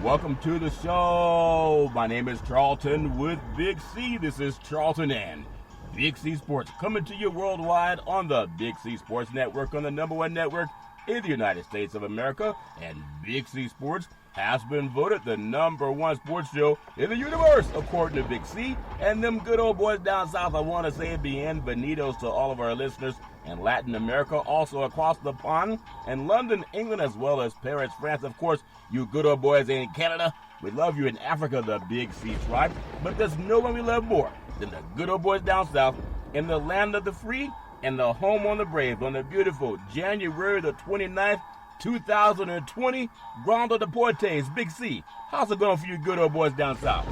Welcome to the show. My name is Charlton with Big C. This is Charlton and Big C Sports coming to you worldwide on the Big C Sports Network, on the number one network in the United States of America. And Big C Sports has been voted the number one sports show in the universe, according to Big C. And them good old boys down south, I want to say bienvenidos to all of our listeners in Latin America, also across the pond, in London, England, as well as Paris, France. Of course, you good old boys in Canada. We love you in Africa, the Big C tribe. But there's no one we love more than the good old boys down south in the land of the free and the home on the brave on the beautiful January the 29th, 2020, Grande Deportes, Big C. How's it going for you good old boys down south?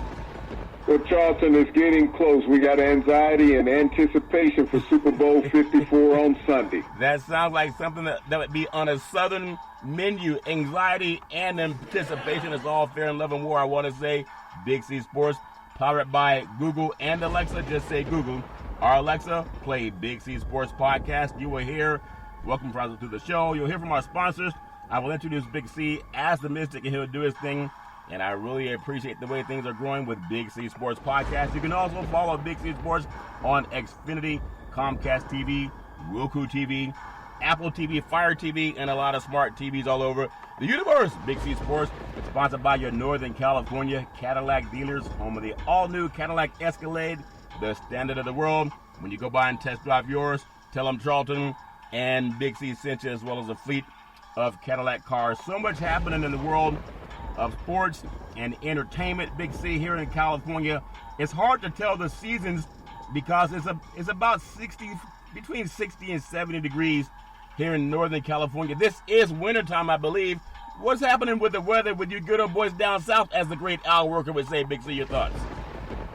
Well, Charlton, is getting close. We got anxiety and anticipation for Super Bowl 54 on Sunday. That sounds like something that would be on a southern menu. Anxiety and anticipation is all fair in love and war, I want to say. Big C Sports, powered by Google and Alexa. Just say Google. Our Alexa, play Big C Sports Podcast. You will hear, welcome to the show. You'll hear from our sponsors. I will introduce Big C as the Mystic, and he'll do his thing. And I really appreciate the way things are growing with Big C Sports Podcast. You can also follow Big C Sports on Xfinity, Comcast TV, Roku TV, Apple TV, Fire TV, and a lot of smart TVs all over the universe. Big C Sports, sponsored by your Northern California Cadillac dealers, home of the all-new Cadillac Escalade, the standard of the world. When you go by and test drive yours, tell them Charlton and Big C sent you, as well as a fleet of Cadillac cars. So much happening in the world of sports and entertainment, Big C, here in California. It's hard to tell the seasons because it's about between 60 and 70 degrees here in Northern California. This is wintertime, I believe. What's happening with the weather with you good old boys down south, as the great Al Worker would say? Big C, your thoughts?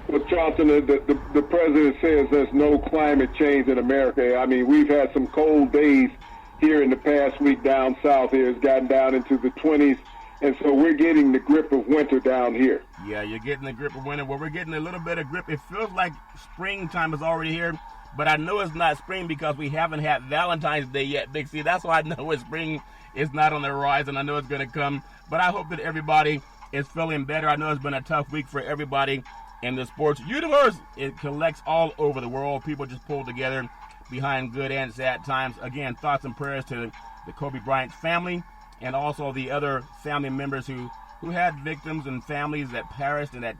Well, Charlton, the president says there's no climate change in America. I mean, we've had some cold days here in the past week down south. Here it's gotten down into the 20s. And so we're getting the grip of winter down here. Yeah, you're getting the grip of winter. Well, we're getting a little bit of grip. It feels like springtime is already here, but I know it's not spring because we haven't had Valentine's Day yet, Big C. That's why I know it's spring is not on the horizon. I know it's going to come, but I hope that everybody is feeling better. I know it's been a tough week for everybody in the sports universe. It collects all over the world. People just pull together behind good and sad times. Again, thoughts and prayers to the Kobe Bryant family, and also the other family members who had victims and families that perished in that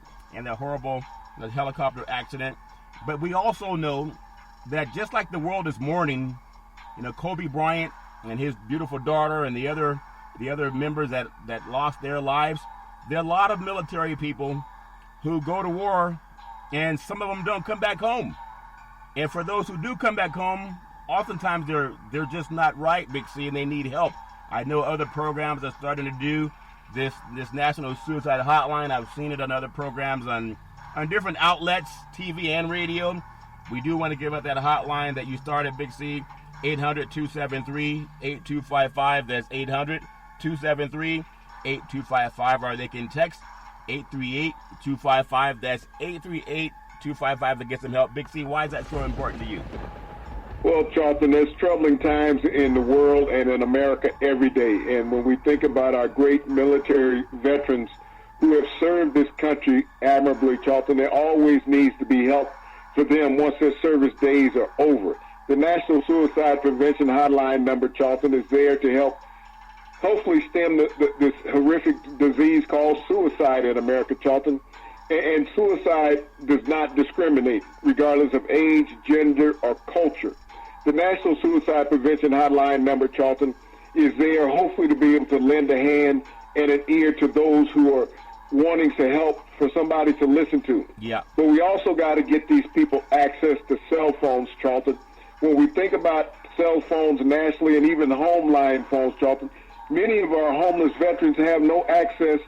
horrible helicopter accident. But we also know that just like the world is mourning, Kobe Bryant and his beautiful daughter and the other members that lost their lives, there are a lot of military people who go to war, and some of them don't come back home. And for those who do come back home, oftentimes they're just not right, Big C, and they need help. I know other programs are starting to do this National Suicide Hotline. I've seen it on other programs on different outlets, TV and radio. We do want to give out that hotline that you started, Big C, 800-273-8255. That's 800-273-8255. Or they can text 838-255. That's 838-255 to get some help. Big C, why is that so important to you? Well, Charlton, there's troubling times in the world and in America every day. And when we think about our great military veterans who have served this country admirably, Charlton, there always needs to be help for them once their service days are over. The National Suicide Prevention Hotline number, Charlton, is there to help hopefully stem this horrific disease called suicide in America, Charlton. And suicide does not discriminate, regardless of age, gender, or culture. The National Suicide Prevention Hotline number, Charlton, is there hopefully to be able to lend a hand and an ear to those who are wanting to help, for somebody to listen to. Yeah. But we also got to get these people access to cell phones, Charlton. When we think about cell phones nationally and even home line phones, Charlton, many of our homeless veterans have no access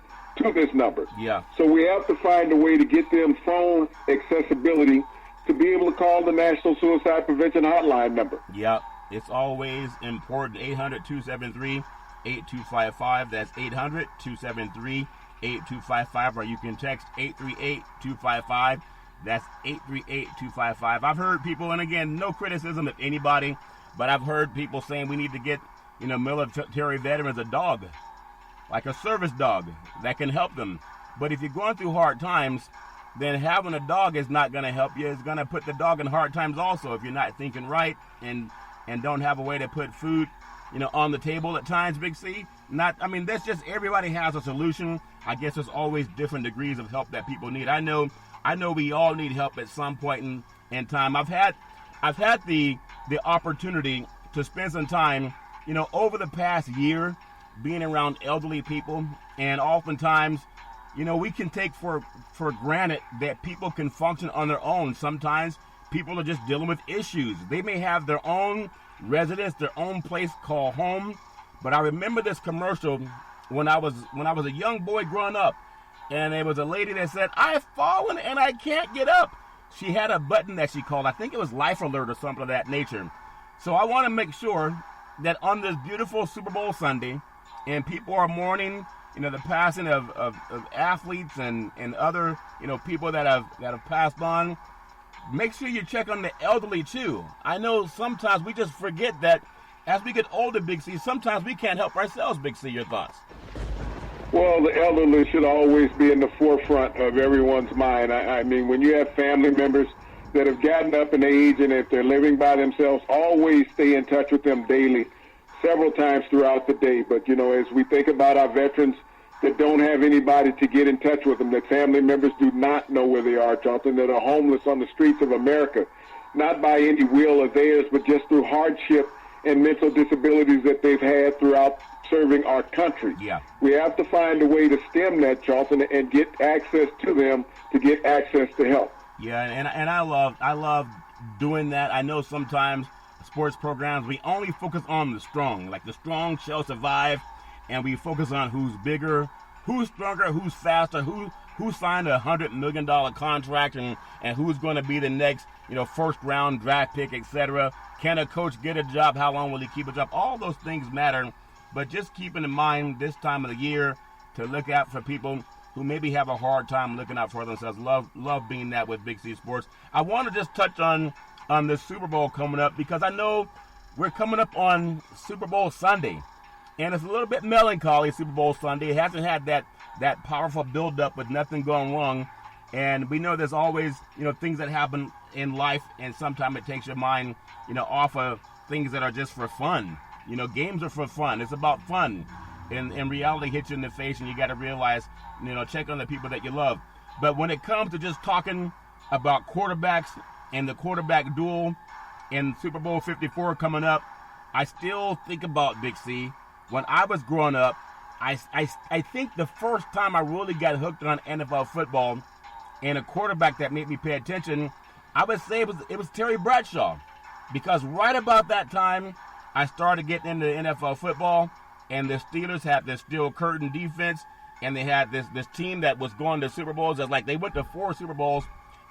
to this number. Yeah. So we have to find a way to get them phone accessibility to be able to call the National Suicide Prevention Hotline number. Yeah, it's always important. 800-273-8255. That's 800-273-8255. Or you can text 838-255. That's 838-255. I've heard people, and again, no criticism of anybody, but I've heard people saying we need to get, military veterans a dog. like a service dog that can help them. But if you're going through hard times, then having a dog is not going to help you. It's going to put the dog in hard times also if you're not thinking right and don't have a way to put food, on the table at times, Big C. That's just, everybody has a solution. I guess there's always different degrees of help that people need. I know we all need help at some point in time. I've had the opportunity to spend some time, over the past year being around elderly people, and oftentimes, we can take for granted that people can function on their own. Sometimes people are just dealing with issues. They may have their own residence, their own place called home. But I remember this commercial when I was a young boy growing up, and there was a lady that said, "I've fallen and I can't get up." She had a button that she called, I think it was Life Alert or something of that nature. So I want to make sure that on this beautiful Super Bowl Sunday, and people are mourning, the passing of athletes and other, people that have passed on, make sure you check on the elderly too. I know sometimes we just forget that as we get older, Big C, sometimes we can't help ourselves, Big C. Your thoughts? Well, the elderly should always be in the forefront of everyone's mind. I mean, when you have family members that have gotten up in age, and if they're living by themselves, always stay in touch with them daily, several times throughout the day. But, as we think about our veterans that don't have anybody to get in touch with them, that family members do not know where they are, Jonathan, that are homeless on the streets of America, not by any will of theirs, but just through hardship and mental disabilities that they've had throughout serving our country. Yeah. We have to find a way to stem that, Charlton, and get access to them to get access to help. Yeah, and I love doing that. I know sometimes sports programs, we only focus on the strong, like the strong shall survive, and we focus on who's bigger, who's stronger, who's faster, who signed a $100 million contract, and who's going to be the next, first round draft pick, etc. Can a coach get a job? How long will he keep a job? All those things matter, but just keeping in mind this time of the year to look out for people who maybe have a hard time looking out for themselves. Love being that with Big C Sports. I want to just touch on the Super Bowl coming up, because I know we're coming up on Super Bowl Sunday, and it's a little bit melancholy. Super Bowl Sunday, it hasn't had that powerful build-up with nothing going wrong, and we know there's always things that happen in life, and sometimes it takes your mind off of things that are just for fun. Games are for fun. It's about fun, and reality hits you in the face, and you got to realize, check on the people that you love. But when it comes to just talking about quarterbacks and the quarterback duel in Super Bowl 54 coming up, I still think about, Big C. When I was growing up, I think the first time I really got hooked on NFL football and a quarterback that made me pay attention, I would say it was Terry Bradshaw. Because right about that time, I started getting into NFL football, and the Steelers had this steel curtain defense, and they had this team that was going to Super Bowls. That's like they went to 4 Super Bowls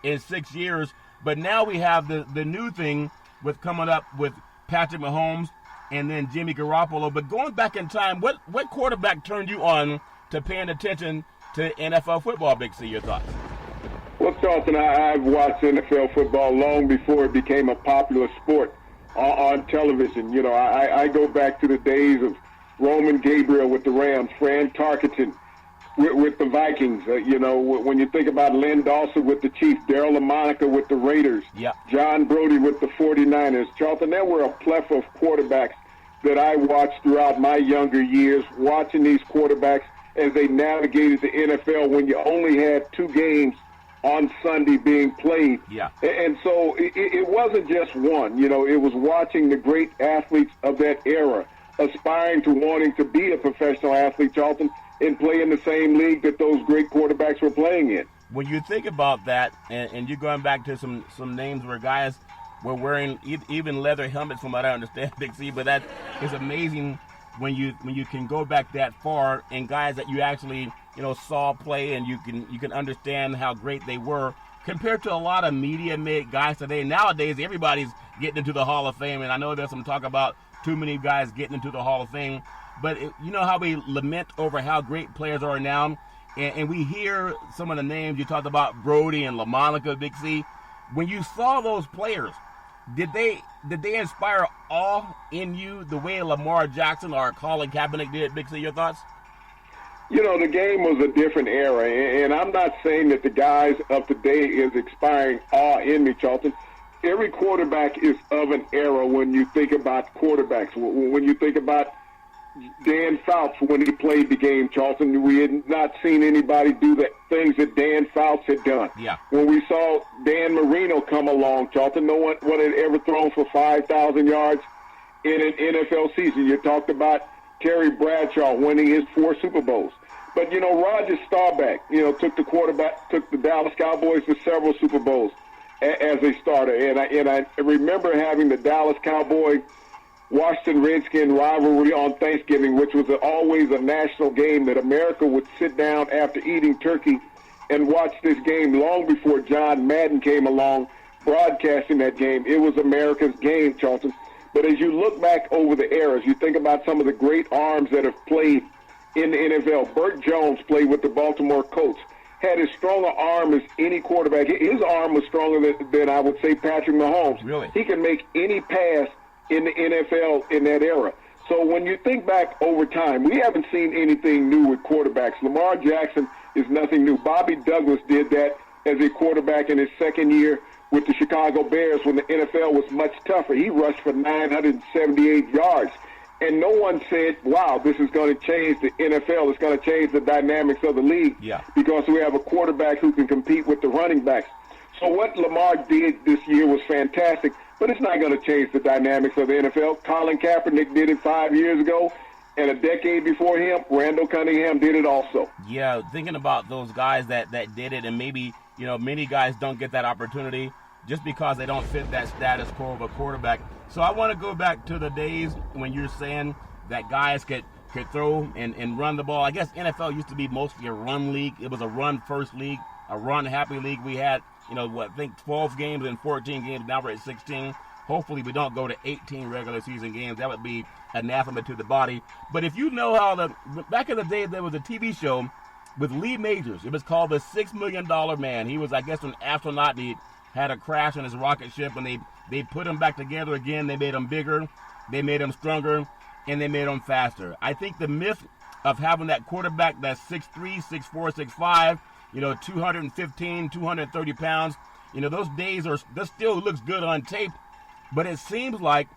in 6 years. But now we have the new thing with coming up with Patrick Mahomes and then Jimmy Garoppolo. But going back in time, what quarterback turned you on to paying attention to NFL football, Big C? Your thoughts? Well, Charlton, I've watched NFL football long before it became a popular sport on television. I go back to the days of Roman Gabriel with the Rams, Fran Tarkenton with the Vikings. When you think about Len Dawson with the Chiefs, Darryl LaMonica with the Raiders, John Brody with the 49ers. Charlton, there were a plethora of quarterbacks that I watched throughout my younger years, watching these quarterbacks as they navigated the NFL when you only had 2 games on Sunday being played. Yeah. And so it wasn't just one. It was watching the great athletes of that era, aspiring to wanting to be a professional athlete, Charlton, and play in the same league that those great quarterbacks were playing in. When you think about that, and you're going back to some names where guys were wearing even leather helmets, from what I understand, Big C, but that is amazing when you can go back that far, and guys that you actually saw play, and you can understand how great they were compared to a lot of media-made guys today. Nowadays, everybody's getting into the Hall of Fame, and I know there's some talk about too many guys getting into the Hall of Fame, but you know how we lament over how great players are now, and we hear some of the names you talked about, Brody and LaMonica, Big C. When you saw those players, did they inspire awe in you the way Lamar Jackson or Colin Kaepernick did, Big C? Your thoughts? You know, the game was a different era, and I'm not saying that the guys of today is inspiring awe in me, Charlton. Every quarterback is of an era when you think about quarterbacks. When you think about Dan Fouts when he played the game, Charlton, we had not seen anybody do the things that Dan Fouts had done. Yeah. When we saw Dan Marino come along, Charlton, no one had ever thrown for 5,000 yards in an NFL season. You talked about Terry Bradshaw winning his 4 Super Bowls. But, you know, Roger Staubach, you know, took the Dallas Cowboys to several Super Bowls as a starter. And I remember having the Dallas Cowboy Washington Redskin rivalry on Thanksgiving, which was always a national game that America would sit down after eating turkey and watch this game long before John Madden came along broadcasting that game. It was America's game, Charlton. But as you look back over the eras, you think about some of the great arms that have played in the NFL. Burt Jones played with the Baltimore Colts, had as strong an arm as any quarterback. His arm was stronger than I would say Patrick Mahomes. Really? He can make any pass in the NFL in that era. So when you think back over time, we haven't seen anything new with quarterbacks. Lamar Jackson is nothing new. Bobby Douglas did that as a quarterback in his second year with the Chicago Bears when the NFL was much tougher. He rushed for 978 yards. And no one said, wow, this is going to change the NFL. It's going to change the dynamics of the league because we have a quarterback who can compete with the running backs. So what Lamar did this year was fantastic, but it's not going to change the dynamics of the NFL. Colin Kaepernick did it 5 years ago, and a decade before him, Randall Cunningham did it also. Yeah, thinking about those guys that did it, and maybe, you know, many guys don't get that opportunity just because they don't fit that status quo of a quarterback. So I want to go back to the days when you're saying that guys could throw and run the ball. I guess NFL used to be mostly a run league. It was a run-first league, a run-happy league. We had, you know, I think 12 games and 14 games. Now we're at 16. Hopefully we don't go to 18 regular season games. That would be anathema to the body. But if you know how back in the day there was a TV show with Lee Majors. It was called The $6 Million Man. He was, I guess, an astronaut. He had a crash on his rocket ship, and they put him back together again. They made him bigger, they made him stronger, and they made him faster. I think the myth of having that quarterback that's 6'3", 6'4", 6'5", you know, 215, 230 pounds, you know, those days that still looks good on tape, but it seems like,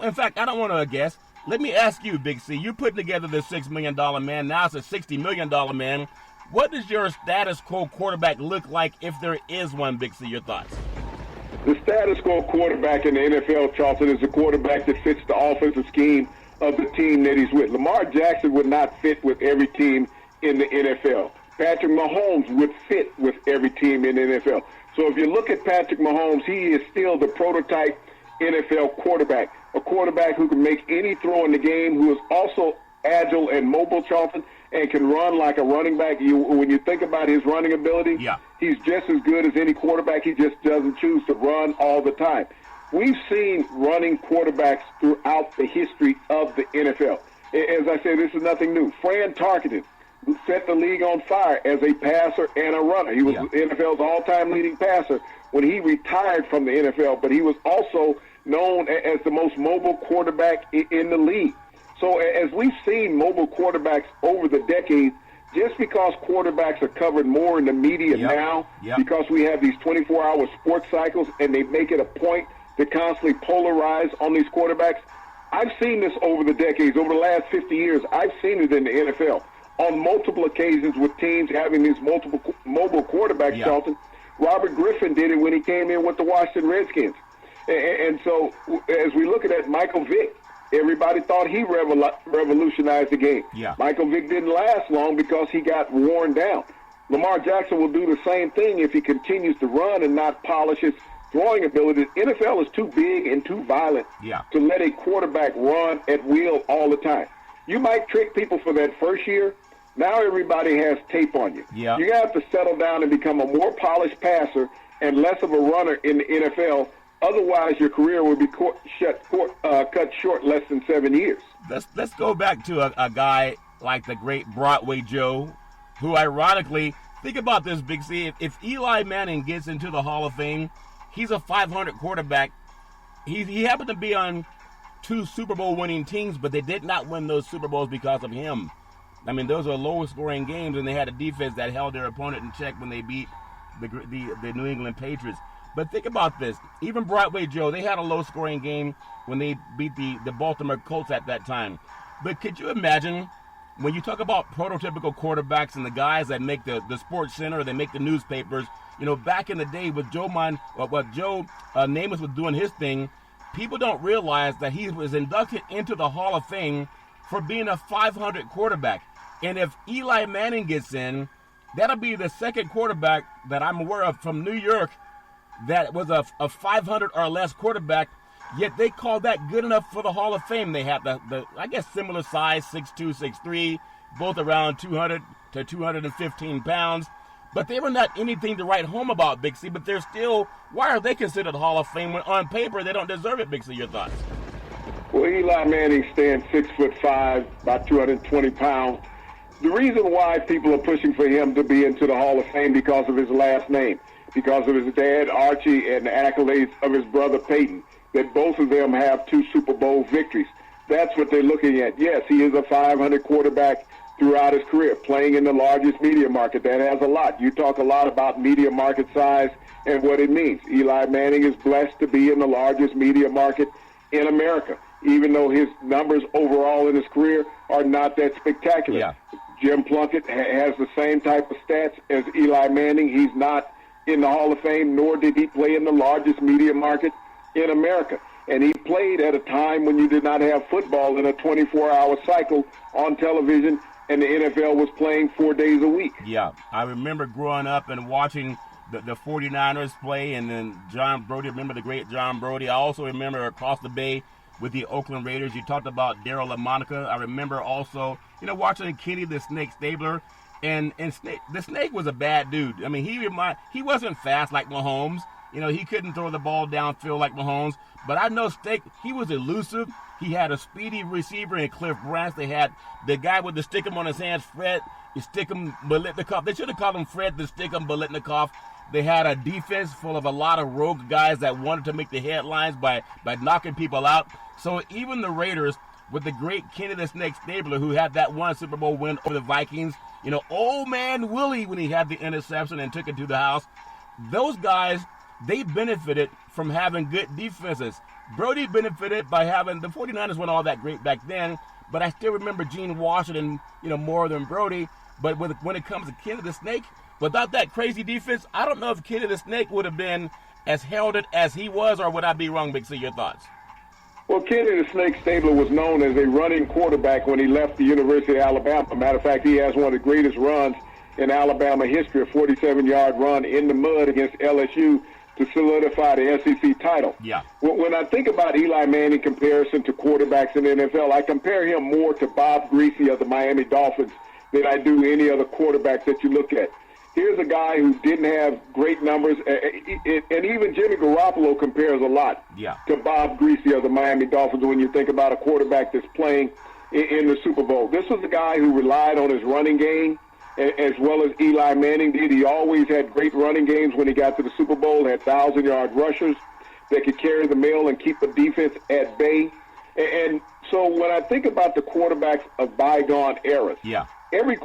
in fact, I don't want to guess. Let me ask you, Big C, you're putting together this $6 million man, now it's a $60 million man. What does your status quo quarterback look like if there is one, Big C? Your thoughts? The status quo quarterback in the NFL, Charlton, is a quarterback that fits the offensive scheme of the team that he's with. Lamar Jackson would not fit with every team in the NFL. Patrick Mahomes would fit with every team in the NFL. So if you look at Patrick Mahomes, he is still the prototype NFL quarterback, a quarterback who can make any throw in the game, who is also agile and mobile, Charlton, and can run like a running back. When you think about his running ability, he's just as good as any quarterback. He just doesn't choose to run all the time. We've seen running quarterbacks throughout the history of the NFL. As I said, this is nothing new. Fran Tarkenton, who set the league on fire as a passer and a runner. He was the NFL's all-time leading passer when he retired from the NFL, but he was also known as the most mobile quarterback in the league. So as we've seen mobile quarterbacks over the decades, just because quarterbacks are covered more in the media now, because we have these 24-hour sports cycles and they make it a point to constantly polarize on these quarterbacks, I've seen this over the decades. Over the last 50 years, I've seen it in the NFL on multiple occasions with teams having these multiple mobile quarterbacks, Charlton. Robert Griffin did it when he came in with the Washington Redskins. And so as we look at that, Michael Vick, everybody thought he revolutionized the game. Michael Vick didn't last long because he got worn down. Lamar Jackson will do the same thing if he continues to run and not polish his throwing ability. The NFL is too big and too violent to let a quarterback run at will all the time. You might trick people for that first year. Now everybody has tape on you. You're going to have to settle down and become a more polished passer and less of a runner in the NFL. Otherwise, your career will be cut short less than 7 years. Let's go back to a guy like the great Broadway Joe, who ironically, think about this, Big C. If Eli Manning gets into the Hall of Fame, he's a 500 quarterback. He happened to be on 2 Super Bowl winning teams, but they did not win those Super Bowls because of him. I mean, those are low-scoring games, and they had a defense that held their opponent in check when they beat the New England Patriots. But think about this. Even Broadway Joe, they had a low-scoring game when they beat the Baltimore Colts at that time. But could you imagine when you talk about prototypical quarterbacks and the guys that make the Sports Center, they make the newspapers, back in the day with Joe Namath was doing his thing, people don't realize that he was inducted into the Hall of Fame for being a 500 quarterback. And if Eli Manning gets in, that'll be the second quarterback that I'm aware of from New York that was a 500 or less quarterback, yet they call that good enough for the Hall of Fame. They have the I guess, similar size, 6'2", 6'3", both around 200 to 215 pounds. But they were not anything to write home about, Big C, but they're still, why are they considered Hall of Fame when on paper they don't deserve it, Big C? Your thoughts? Well, Eli Manning stands 6'5", about 220 pounds. The reason why people are pushing for him to be into the Hall of Fame because of his last name, because of his dad, Archie, and the accolades of his brother, Peyton, that both of them have 2 Super Bowl victories. That's what they're looking at. Yes, he is a 500 quarterback throughout his career, playing in the largest media market. That has a lot. You talk a lot about media market size and what it means. Eli Manning is blessed to be in the largest media market in America, even though his numbers overall in his career are not that spectacular. Yeah. Jim Plunkett has the same type of stats as Eli Manning. He's not in the Hall of Fame, nor did he play in the largest media market in America. And he played at a time when you did not have football in a 24-hour cycle on television, and the NFL was playing 4 days a week. Yeah, I remember growing up and watching the 49ers play, and then John Brodie. Remember the great John Brodie. I also remember across the bay with the Oakland Raiders. You talked about Daryl LaMonica. I remember also, watching Kenny the Snake Stabler. And the Snake was a bad dude. I mean, he wasn't fast like Mahomes. He couldn't throw the ball downfield like Mahomes. But I know Snake, he was elusive. He had a speedy receiver in Cliff Branch. They had the guy with the stickum on his hands, Fred Stickum Biletnikoff. They should have called him Fred the Stickum Biletnikoff. They had a defense full of a lot of rogue guys that wanted to make the headlines by knocking people out. So even the Raiders, with the great Kenny the Snake Stabler, who had that one Super Bowl win over the Vikings, old man Willie when he had the interception and took it to the house, those guys, they benefited from having good defenses. Brodie benefited by having, the 49ers weren't all that great back then, but I still remember Gene Washington, more than Brodie. But when it comes to Kenny the Snake, without that crazy defense, I don't know if Kenny the Snake would have been as heralded as he was, or would I be wrong, Big C? Your thoughts? Well, Kenny the Snake Stabler was known as a running quarterback when he left the University of Alabama. Matter of fact, he has one of the greatest runs in Alabama history, a 47-yard run in the mud against LSU to solidify the SEC title. Yeah. When I think about Eli Manning in comparison to quarterbacks in the NFL, I compare him more to Bob Greasy of the Miami Dolphins than I do any other quarterbacks that you look at. Here's a guy who didn't have great numbers, and even Jimmy Garoppolo compares a lot to Bob Greasy of the Miami Dolphins when you think about a quarterback that's playing in the Super Bowl. This was a guy who relied on his running game as well as Eli Manning did. He always had great running games when he got to the Super Bowl, had 1,000-yard rushers that could carry the mail and keep the defense at bay. And so when I think about the quarterbacks of bygone eras, every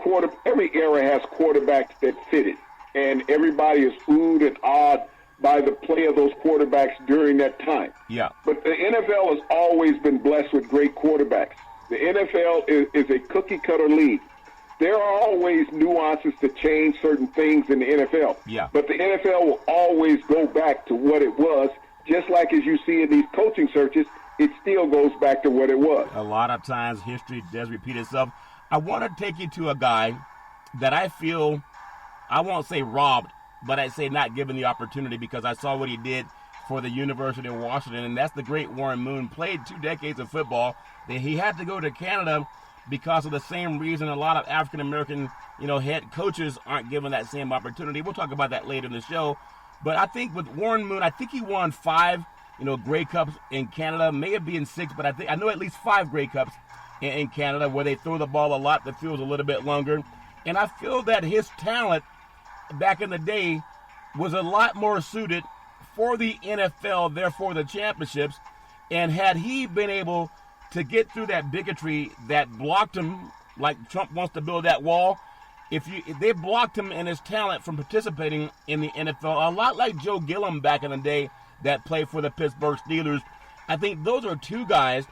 era has quarterbacks that fit it, and everybody is oohed and awed by the play of those quarterbacks during that time. Yeah. But the NFL has always been blessed with great quarterbacks. The NFL is a cookie-cutter league. There are always nuances to change certain things in the NFL. Yeah. But the NFL will always go back to what it was, just like as you see in these coaching searches, it still goes back to what it was. A lot of times history does repeat itself. I want to take you to a guy that I feel, I won't say robbed, but I'd say not given the opportunity, because I saw what he did for the University of Washington, and that's the great Warren Moon. Played 2 decades of football. He had to go to Canada because of the same reason a lot of African-American, head coaches aren't given that same opportunity. We'll talk about that later in the show. But I think with Warren Moon, I think he won 5, Grey Cups in Canada. May have been 6, but I know at least 5 Grey Cups in Canada, where they throw the ball a lot, the field's a little bit longer. And I feel that his talent back in the day was a lot more suited for the NFL, therefore the championships. And had he been able to get through that bigotry that blocked him like Trump wants to build that wall, if they blocked him and his talent from participating in the NFL, a lot like Joe Gilliam back in the day that played for the Pittsburgh Steelers, I think those are two guys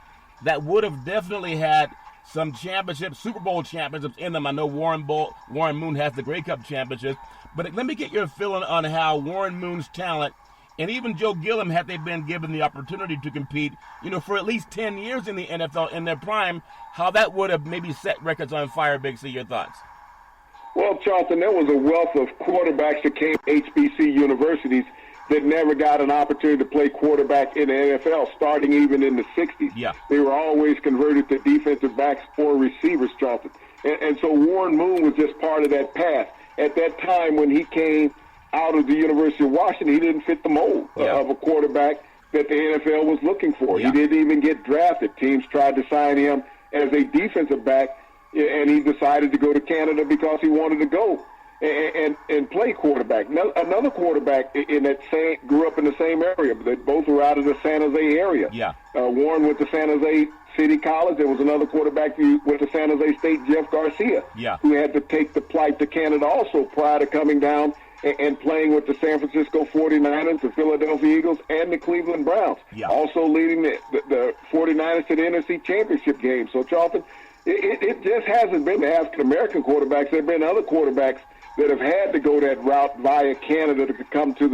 that would have definitely had some championships, Super Bowl championships in them. I know Warren Moon has the Grey Cup championships, but let me get your feeling on how Warren Moon's talent and even Joe Gilliam, had they been given the opportunity to compete, for at least 10 years in the NFL in their prime, how that would have maybe set records on fire. Big C, your thoughts? Well, Charlton, there was a wealth of quarterbacks that came from HBC universities that never got an opportunity to play quarterback in the NFL, starting even in the 60s. Yeah. They were always converted to defensive backs or receivers, Charlton. And so Warren Moon was just part of that path. At that time when he came out of the University of Washington, he didn't fit the mold of a quarterback that the NFL was looking for. Yeah. He didn't even get drafted. Teams tried to sign him as a defensive back, and he decided to go to Canada because he wanted to go and play quarterback. Another quarterback grew up in the same area. They both were out of the San Jose area. Yeah. Warren went to San Jose City College. There was another quarterback who went to San Jose State, Jeff Garcia, who had to take the flight to Canada also prior to coming down and playing with the San Francisco 49ers, the Philadelphia Eagles, and the Cleveland Browns. Yeah. Also leading the 49ers to the NFC Championship game. So, Charlton, it just hasn't been the African-American quarterbacks. There have been other quarterbacks that have had to go that route via Canada to come to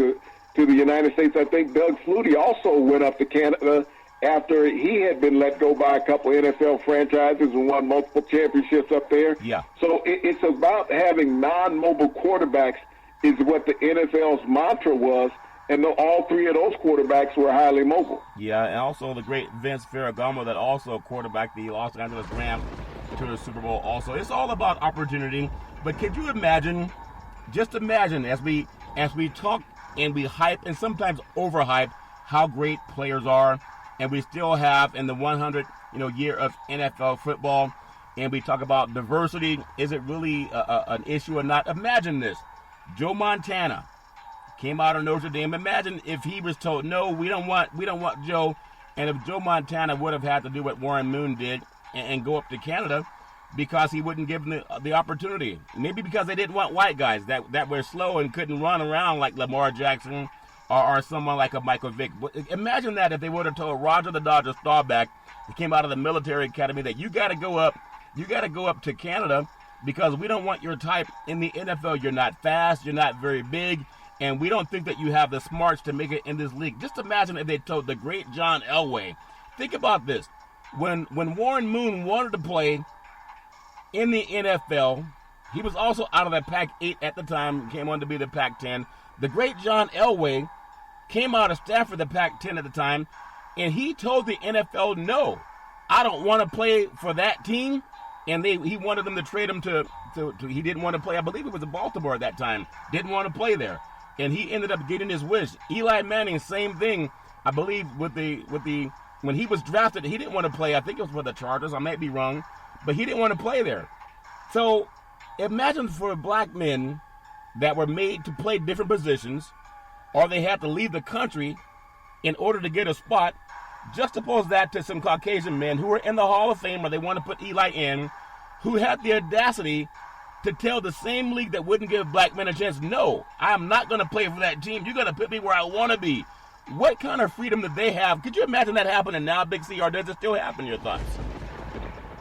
the United States. I think Doug Flutie also went up to Canada after he had been let go by a couple NFL franchises and won multiple championships up there. Yeah. So it's about having non-mobile quarterbacks is what the NFL's mantra was, and all three of those quarterbacks were highly mobile. Yeah, and also the great Vince Ferragamo that also quarterbacked the Los Angeles Rams to the Super Bowl also. It's all about opportunity, but could you imagine, just imagine as we talk and we hype and sometimes overhype how great players are, and we still have in the 100 year of NFL football, and we talk about diversity, is it really an issue or not? Imagine this. Joe Montana came out of Notre Dame. Imagine if he was told, no, we don't want Joe, and if Joe Montana would have had to do what Warren Moon did and go up to Canada because he wouldn't give them the opportunity. Maybe because they didn't want white guys that were slow and couldn't run around like Lamar Jackson or someone like a Michael Vick. Imagine that if they would have told Roger the Dodger Staubach, who came out of the military academy, that you got to go up to Canada because we don't want your type in the NFL. You're not fast, you're not very big, and we don't think that you have the smarts to make it in this league. Just imagine if they told the great John Elway. Think about this. When Warren Moon wanted to play in the NFL, he was also out of the Pac-8 at the time, came on to be the Pac-10. The great John Elway came out of Stanford, the Pac-10 at the time, and he told the NFL, no, I don't want to play for that team. And he wanted them to trade him to he didn't want to play. I believe it was in Baltimore at that time. Didn't want to play there, and he ended up getting his wish. Eli Manning, same thing. I believe with the when he was drafted, he didn't want to play. I think it was for the Chargers. I might be wrong, but he didn't want to play there. So imagine for black men that were made to play different positions, or they had to leave the country in order to get a spot. Juxtapose that to some Caucasian men who were in the Hall of Fame, or they want to put Eli in, who had the audacity to tell the same league that wouldn't give black men a chance, no, I am not going to play for that team. You're going to put me where I want to be. What kind of freedom did they have? Could you imagine that happening now, Big C, or does it still happen? Your thoughts?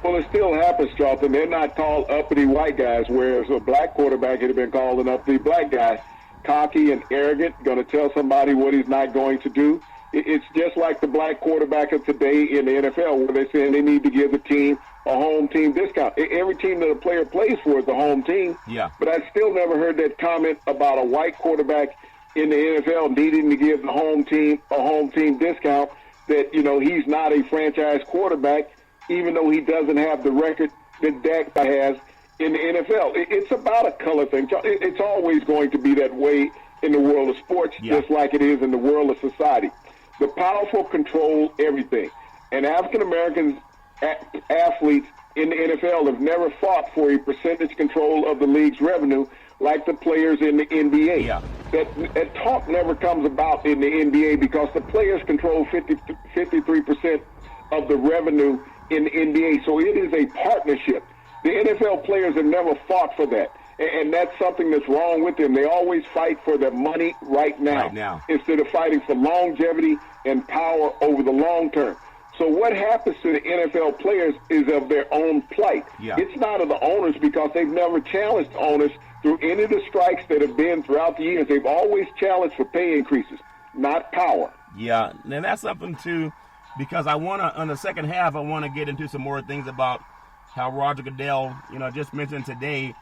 Well, it still happens, Charlton. They're not called uppity white guys, whereas a black quarterback had been called an uppity black guy, cocky and arrogant, going to tell somebody what he's not going to do. It's just like the black quarterback of today in the NFL, where they're saying they need to give the team a home team discount. Every team that a player plays for is a home team. Yeah. But I still never heard that comment about a white quarterback in the NFL needing to give the home team a home team discount, that, he's not a franchise quarterback, even though he doesn't have the record that Dak has in the NFL. It's about a color thing. It's always going to be that way in the world of sports, just like it is in the world of society. The powerful control everything. And African-American athletes in the NFL have never fought for a percentage control of the league's revenue like the players in the NBA. Yeah. That talk never comes about in the NBA because the players control 53% of the revenue in the NBA. So it is a partnership The NFL players have never fought for that. And that's something that's wrong with them. They always fight for their money right now, instead of fighting for longevity and power over the long term. So what happens to the NFL players is of their own plight. Yeah. It's not of the owners, because they've never challenged owners through any of the strikes that have been throughout the years. They've always challenged for pay increases, not power. Yeah, and that's something too, because I want to, on the second half, I want to get into some more things about how Roger Goodell, just mentioned today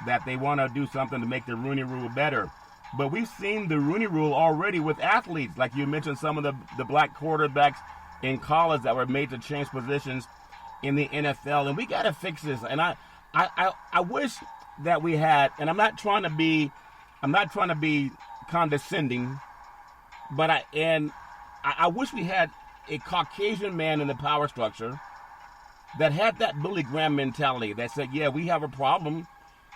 that they want to do something to make the Rooney Rule better. But we've seen the Rooney Rule already with athletes. Like you mentioned, some of the black quarterbacks in college that were made to change positions in the NFL. And we got to fix this. And I wish that we had, and I'm not trying to be condescending, but I wish we had a Caucasian man in the power structure that had that Billy Graham mentality that said, yeah, we have a problem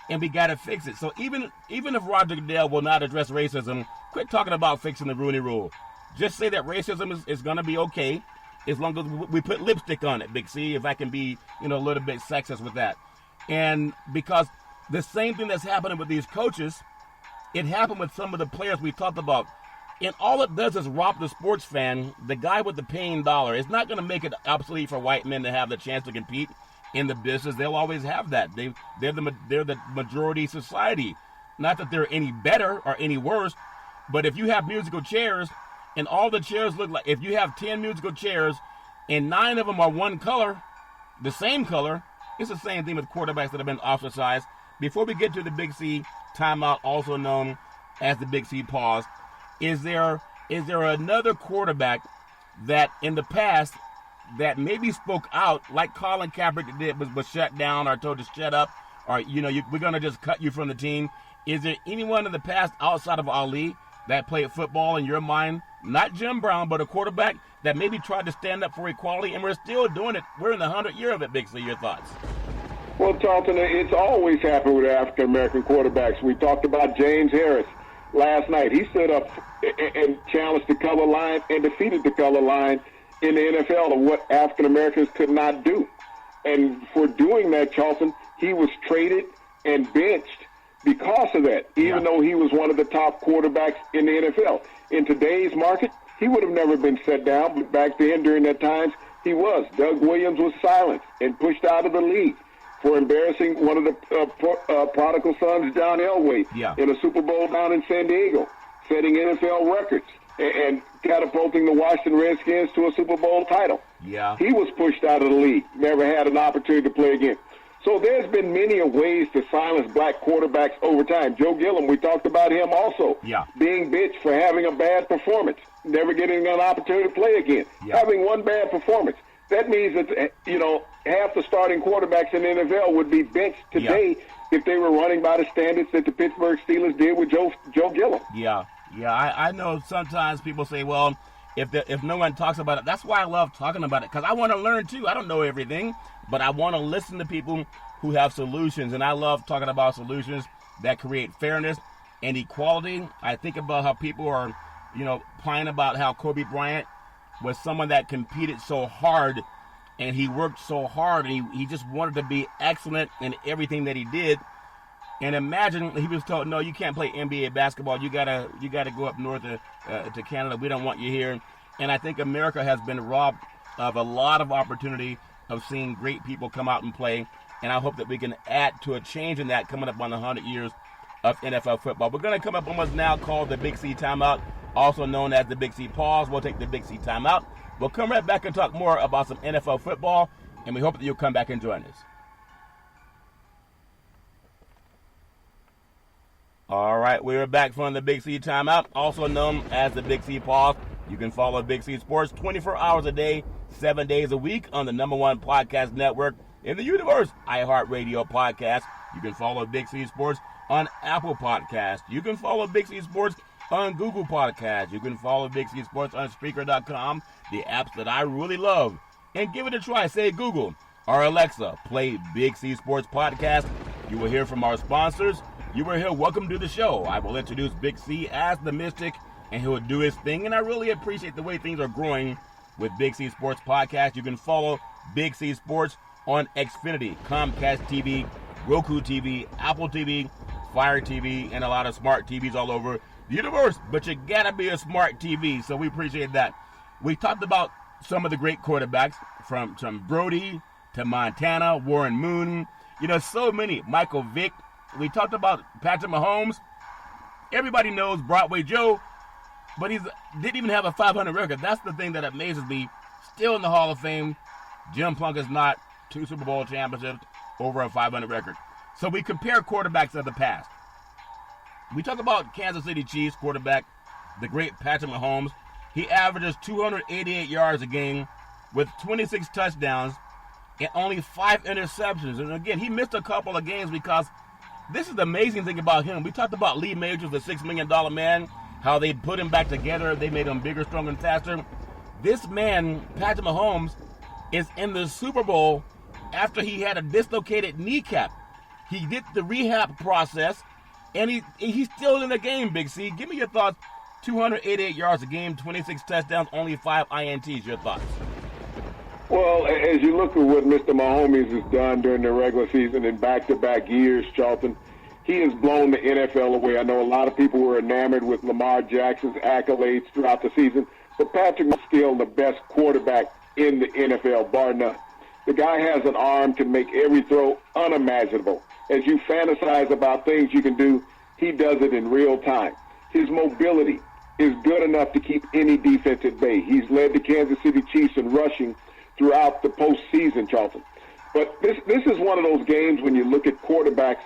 and we got to fix it. So even if Roger Goodell will not address racism, quit talking about fixing the Rooney Rule. Just say that racism is going to be okay as long as we put lipstick on it, Big C, if I can be, a little bit sexist with that. And because the same thing that's happening with these coaches, it happened with some of the players we talked about. And all it does is rob the sports fan, the guy with the paying dollar. It's not going to make it obsolete for white men to have the chance to compete in the business. They'll always have that. They're the majority society. Not that they're any better or any worse, but if you have musical chairs and all the chairs look like, if you have 10 musical chairs and 9 of them are one color, the same color, it's the same thing with quarterbacks that have been ostracized. Before we get to the Big C timeout, also known as the Big C pause, is there another quarterback that in the past that maybe spoke out like Colin Kaepernick did, was shut down or told to shut up, or we're going to just cut you from the team? Is there anyone in the past outside of Ali that played football in your mind, not Jim Brown, but a quarterback that maybe tried to stand up for equality, and we're still doing it? We're in the 100th year of it, Big C. Your thoughts? Well, Charlton, it's always happened with African-American quarterbacks. We talked about James Harris last night. He stood up and challenged the color line and defeated the color line in the NFL of what African-Americans could not do. And for doing that, Charlton, he was traded and benched because of that, even though he was one of the top quarterbacks in the NFL. In today's market, he would have never been set down, but back then, during that time, he was. Doug Williams was silenced and pushed out of the league for embarrassing one of the prodigal sons, John Elway, in a Super Bowl down in San Diego, setting NFL records and catapulting the Washington Redskins to a Super Bowl title. Yeah. He was pushed out of the league, never had an opportunity to play again. So there's been many ways to silence black quarterbacks over time. Joe Gilliam, we talked about him also, being bitched for having a bad performance, never getting an opportunity to play again, having one bad performance. That means that, half the starting quarterbacks in the NFL would be benched today if they were running by the standards that the Pittsburgh Steelers did with Joe Gilliam. I know sometimes people say, well, if no one talks about it, that's why I love talking about it, because I want to learn too. I don't know everything, but I want to listen to people who have solutions, and I love talking about solutions that create fairness and equality. I think about how people are, playing about how Kobe Bryant was someone that competed so hard, and he worked so hard, and he just wanted to be excellent in everything that he did. And imagine he was told, no, you can't play NBA basketball. You gotta go up north to Canada. We don't want you here. And I think America has been robbed of a lot of opportunity of seeing great people come out and play. And I hope that we can add to a change in that coming up on the 100 years of NFL football. We're going to come up on what's now called the Big C Timeout, also known as the Big C Pause. We'll take the Big C Timeout. We'll come right back and talk more about some NFL football, and we hope that you'll come back and join us. All right, we're back from the Big C Timeout, also known as the Big C Pause. You can follow Big C Sports 24 hours a day, 7 days a week on the #1 podcast network in the universe, iHeartRadio Podcast. You can follow Big C Sports on Apple Podcast. You can follow Big C Sports on Google Podcast. You can follow Big C Sports on Spreaker.com, the apps that I really love. And give it a try. Say, Google or Alexa, play Big C Sports Podcast. You will hear from our sponsors. You will hear welcome to the show. I will introduce Big C as the Mystic, and he will do his thing. And I really appreciate the way things are growing with Big C Sports Podcast. You can follow Big C Sports on Xfinity, Comcast TV, Roku TV, Apple TV, Fire TV, and a lot of smart TVs all over the universe. But you gotta be a smart TV, so we appreciate that. We talked about some of the great quarterbacks from Brody to Montana, Warren Moon, so many. Michael Vick. We talked about Patrick Mahomes. Everybody knows Broadway Joe, but he didn't even have a 500 record. That's the thing that amazes me. Still in the Hall of Fame. Jim Plunk is not. 2 Super Bowl championships, over a 500 record. So we compare quarterbacks of the past. We talk about Kansas City Chiefs quarterback, the great Patrick Mahomes. He averages 288 yards a game with 26 touchdowns and only 5 interceptions. And again, he missed a couple of games because this is the amazing thing about him. We talked about Lee Majors, the $6 million man, how they put him back together. They made him bigger, stronger, and faster. This man, Patrick Mahomes, is in the Super Bowl after he had a dislocated kneecap. He did the rehab process, and he's still in the game, Big C. Give me your thoughts. 288 yards a game, 26 touchdowns, only 5 INTs. Your thoughts? Well, as you look at what Mr. Mahomes has done during the regular season in back-to-back years, Charlton, he has blown the NFL away. I know a lot of people were enamored with Lamar Jackson's accolades throughout the season, but Patrick is still the best quarterback in the NFL, bar none. The guy has an arm to make every throw unimaginable. As you fantasize about things you can do, he does it in real time. His mobility is good enough to keep any defense at bay. He's led the Kansas City Chiefs in rushing throughout the postseason, Charlton. But this is one of those games when you look at quarterbacks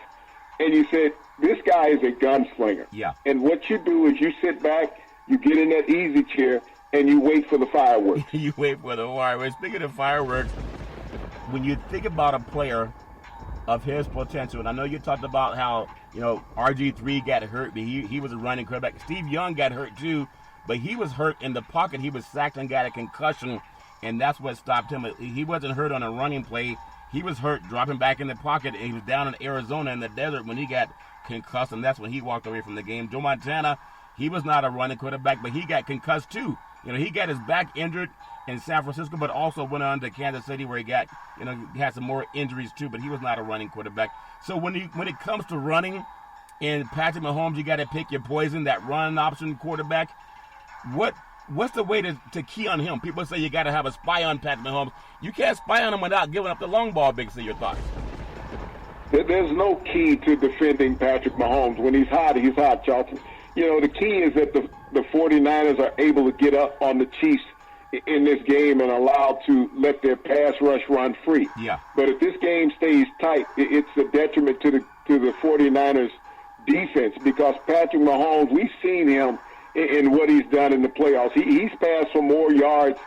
and you say, this guy is a gunslinger. Yeah. And what you do is you sit back, you get in that easy chair, and you wait for the fireworks. You wait for the fireworks. Speaking of fireworks, when you think about a player of his potential, and I know you talked about how, RG3 got hurt, but he was a running quarterback. Steve Young got hurt too, but he was hurt in the pocket. He was sacked and got a concussion, and that's what stopped him. He wasn't hurt on a running play. He was hurt dropping back in the pocket, and he was down in Arizona in the desert when he got concussed, and that's when he walked away from the game. Joe Montana, he was not a running quarterback, but he got concussed too. He got his back injured in San Francisco, but also went on to Kansas City where he had some more injuries too, but he was not a running quarterback. So when it comes to running and Patrick Mahomes, you got to pick your poison, that run option quarterback. What's the way to key on him? People say you got to have a spy on Patrick Mahomes. You can't spy on him without giving up the long ball, Big C. Your thoughts? There's no key to defending Patrick Mahomes. When he's hot, Charlton. The key is that the 49ers are able to get up on the Chiefs in this game and allowed to let their pass rush run free. Yeah. But if this game stays tight, it's a detriment to the 49ers defense because Patrick Mahomes, we've seen him in what he's done in the playoffs. He's passed for more yards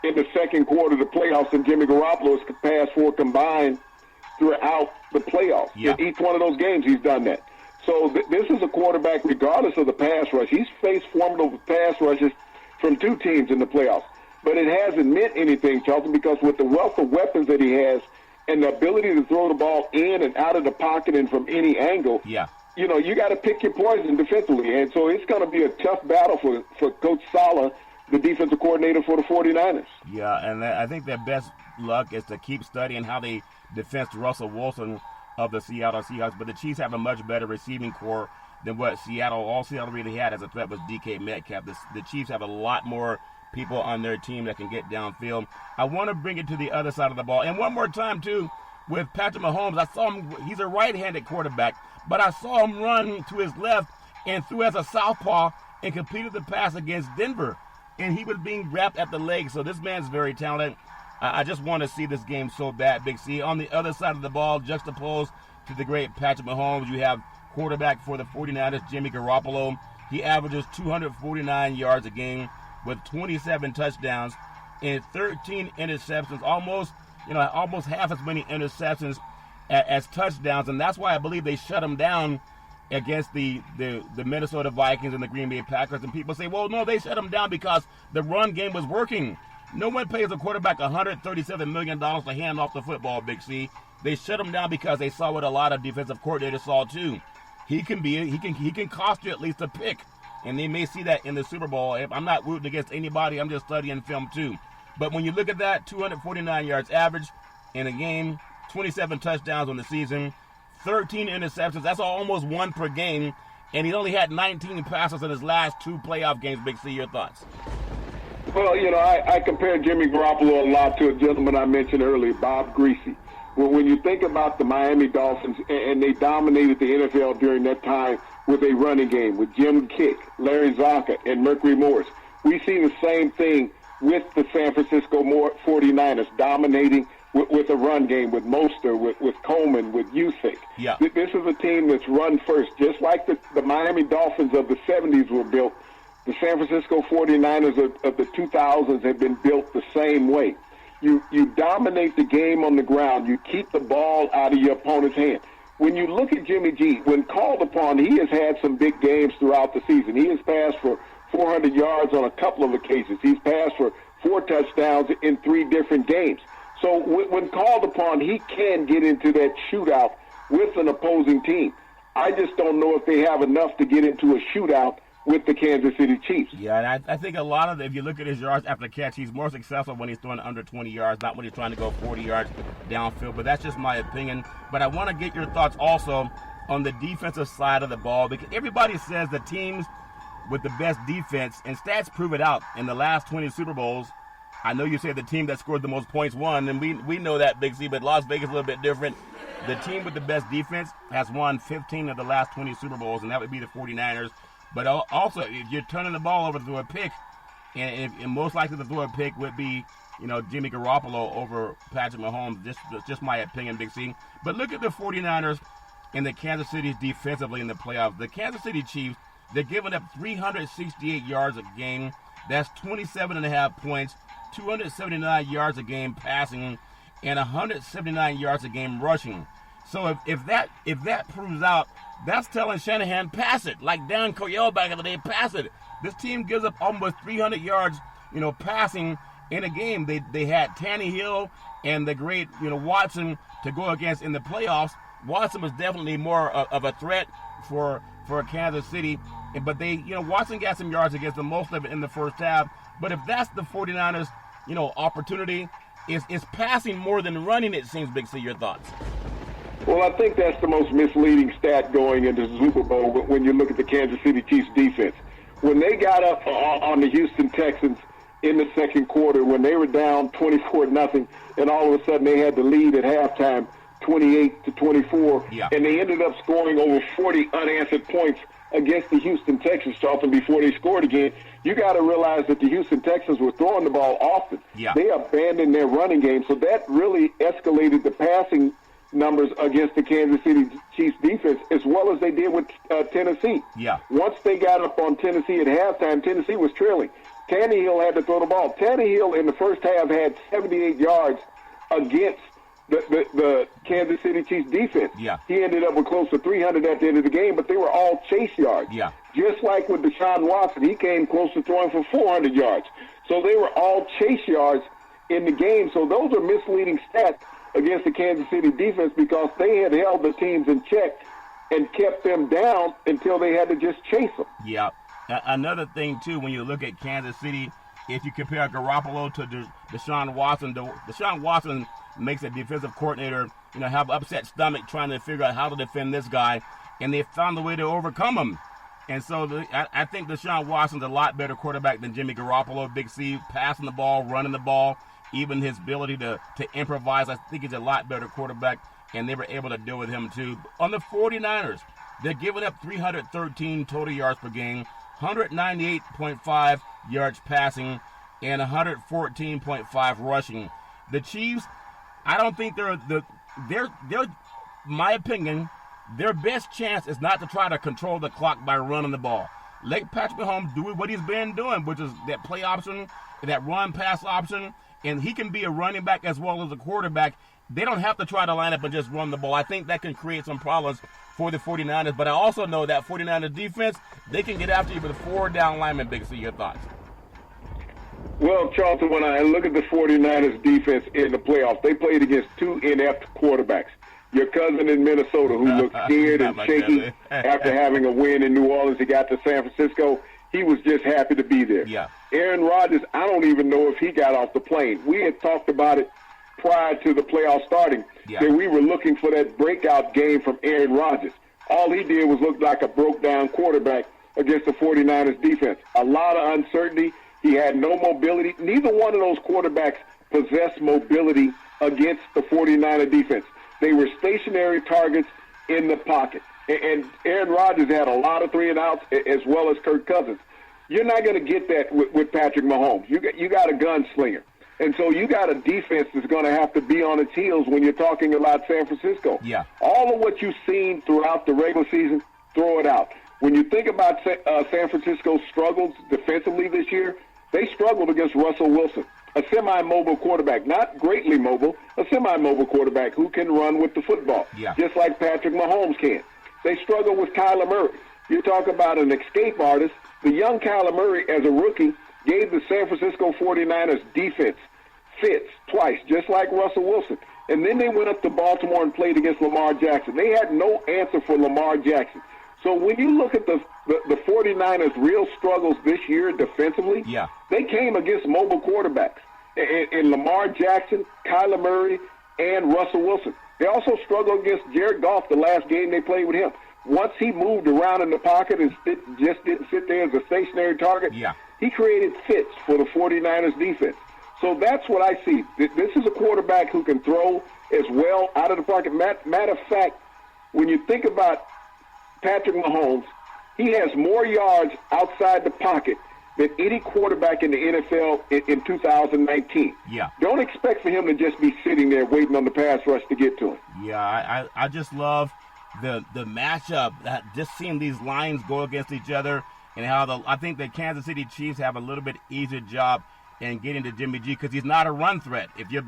in the second quarter of the playoffs than Jimmy Garoppolo has passed for combined throughout the playoffs. Yeah. In each one of those games, he's done that. So this is a quarterback, regardless of the pass rush. He's faced formidable pass rushes from 2 teams in the playoffs. But it hasn't meant anything, Charlton, because with the wealth of weapons that he has and the ability to throw the ball in and out of the pocket and from any angle, yeah, you got to pick your poison defensively. And so it's going to be a tough battle for Coach Saleh, the defensive coordinator for the 49ers. Yeah, and I think their best luck is to keep studying how they defend Russell Wilson of the Seattle Seahawks. But the Chiefs have a much better receiving core than what all Seattle really had as a threat was DK Metcalf. The Chiefs have a lot more people on their team that can get downfield. I want to bring it to the other side of the ball. And one more time, too, with Patrick Mahomes, I saw him, he's a right-handed quarterback, but I saw him run to his left and threw as a southpaw and completed the pass against Denver. And he was being wrapped at the leg, so this man's very talented. I just want to see this game so bad, Big C. On the other side of the ball, juxtaposed to the great Patrick Mahomes, you have quarterback for the 49ers, Jimmy Garoppolo. He averages 249 yards a game with 27 touchdowns and 13 interceptions, almost half as many interceptions as touchdowns. And that's why I believe they shut him down against the Minnesota Vikings and the Green Bay Packers. And people say, well, no, they shut him down because the run game was working. No one pays a quarterback $137 million to hand off the football, Big C. They shut him down because they saw what a lot of defensive coordinators saw too. He can cost you at least a pick. And they may see that in the Super Bowl. I'm not rooting against anybody. I'm just studying film too. But when you look at that, 249 yards average in a game, 27 touchdowns on the season, 13 interceptions. That's almost one per game. And he only had 19 passes in his last 2 playoff games. Big C, your thoughts? Well, I compare Jimmy Garoppolo a lot to a gentleman I mentioned earlier, Bob Greasy. Well, when you think about the Miami Dolphins, and they dominated the NFL during that time with a running game with Jim Kick, Larry Zonka, and Mercury Morris, we see the same thing with the San Francisco 49ers dominating with a run game, with Mostert, with Coleman, with Usyk. Yeah. This is a team that's run first. Just like the Miami Dolphins of the 70s were built, the San Francisco 49ers of the 2000s have been built the same way. You dominate the game on the ground. You keep the ball out of your opponent's hand. When you look at Jimmy G, when called upon, he has had some big games throughout the season. He has passed for 400 yards on a couple of occasions. He's passed for 4 touchdowns in 3 different games. So when called upon, he can get into that shootout with an opposing team. I just don't know if they have enough to get into a shootout with the Kansas City Chiefs. Yeah, and I think a lot of if you look at his yards after catch, he's more successful when he's throwing under 20 yards, not when he's trying to go 40 yards downfield. But that's just my opinion. But I want to get your thoughts also on the defensive side of the ball, because everybody says the teams with the best defense, and stats prove it out, in the last 20 Super Bowls, I know you say the team that scored the most points won, and we know that, Big C, but Las Vegas is a little bit different. The team with the best defense has won 15 of the last 20 Super Bowls, and that would be the 49ers. But also, if you're turning the ball over through a pick, and most likely to throw a pick would be, Jimmy Garoppolo over Patrick Mahomes. Just my opinion, Big C. But look at the 49ers and the Kansas City defensively in the playoffs. The Kansas City Chiefs, they're giving up 368 yards a game. That's 27.5 points, 279 yards a game passing, and 179 yards a game rushing. So if that proves out, that's telling Shanahan, pass it. Like Dan Coyle back in the day, pass it. This team gives up almost 300 yards, passing in a game. They had Tannehill and the great, Watson to go against in the playoffs. Watson was definitely more of a threat for Kansas City. But Watson got some yards against them, most of it in the first half. But if that's the 49ers, opportunity, is passing more than running, it seems, Big C. Your thoughts? Well, I think that's the most misleading stat going into the Super Bowl when you look at the Kansas City Chiefs defense. When they got up on the Houston Texans in the second quarter, when they were down 24-0, and all of a sudden they had the lead at halftime, 28-24, yeah. And they ended up scoring over 40 unanswered points against the Houston Texans, Charlton, before they scored again. You got to realize that the Houston Texans were throwing the ball often. Yeah. They abandoned their running game, so that really escalated the passing numbers against the Kansas City Chiefs defense, as well as they did with Tennessee. Yeah. Once they got up on Tennessee at halftime, Tennessee was trailing. Tannehill had to throw the ball. Tannehill in the first half had 78 yards against the Kansas City Chiefs defense. Yeah. He ended up with close to 300 at the end of the game, but they were all chase yards. Yeah. Just like with Deshaun Watson, he came close to throwing for 400 yards. So they were all chase yards in the game. So those are misleading stats against the Kansas City defense, because they had held the teams in check and kept them down until they had to just chase them. Yeah. Another thing, too, when you look at Kansas City, if you compare Garoppolo to Deshaun Watson, Deshaun Watson makes a defensive coordinator, have upset stomach trying to figure out how to defend this guy, and they found a way to overcome him. And so I think Deshaun Watson's a lot better quarterback than Jimmy Garoppolo, Big C, passing the ball, running the ball, even his ability to improvise. I think he's a lot better quarterback, and they were able to deal with him too. On the 49ers, they're giving up 313 total yards per game, 198.5 yards passing, and 114.5 rushing. The Chiefs, I don't think they're my opinion, their best chance is not to try to control the clock by running the ball. Let Patrick Mahomes do what he's been doing, which is that play option, that run-pass option, and he can be a running back as well as a quarterback. They don't have to try to line up and just run the ball. I think that can create some problems for the 49ers, but I also know that 49ers defense, they can get after you with 4 down linemen. Big C, your thoughts? Well, Charlton, when I look at the 49ers defense in the playoffs, they played against 2 inept quarterbacks. Your cousin in Minnesota, who looked scared and shaky after having a win in New Orleans, he got to San Francisco. He was just happy to be there. Yeah. Aaron Rodgers, I don't even know if he got off the plane. We had talked about it prior to the playoffs starting that we were looking for that breakout game from Aaron Rodgers. All he did was look like a broke-down quarterback against the 49ers defense. A lot of uncertainty. He had no mobility. Neither one of those quarterbacks possessed mobility against the 49er defense. They were stationary targets in the pocket. And Aaron Rodgers had a lot of 3-and-outs as well as Kirk Cousins. You're not going to get that with Patrick Mahomes. You got a gunslinger. And so you got a defense that's going to have to be on its heels when you're talking about San Francisco. Yeah. All of what you've seen throughout the regular season, throw it out. When you think about San Francisco's struggles defensively this year, they struggled against Russell Wilson, a semi-mobile quarterback, not greatly mobile, a semi-mobile quarterback who can run with the football, just like Patrick Mahomes can. They struggle with Kyler Murray. You talk about an escape artist. The young Kyler Murray, as a rookie, gave the San Francisco 49ers defense fits twice, just like Russell Wilson. And then they went up to Baltimore and played against Lamar Jackson. They had no answer for Lamar Jackson. So when you look at the 49ers' real struggles this year defensively, they came against mobile quarterbacks in Lamar Jackson, Kyler Murray, and Russell Wilson. They also struggled against Jared Goff the last game they played with him. Once he moved around in the pocket and just didn't sit there as a stationary target, he created fits for the 49ers defense. So that's what I see. This is a quarterback who can throw as well out of the pocket. Matter of fact, when you think about Patrick Mahomes, he has more yards outside the pocket than any quarterback in the NFL in 2019. Don't expect for him to just be sitting there waiting on the pass rush to get to him. I just love the matchup, that just seeing these lines go against each other, and how I think the Kansas City Chiefs have a little bit easier job in getting to Jimmy G because he's not a run threat. If your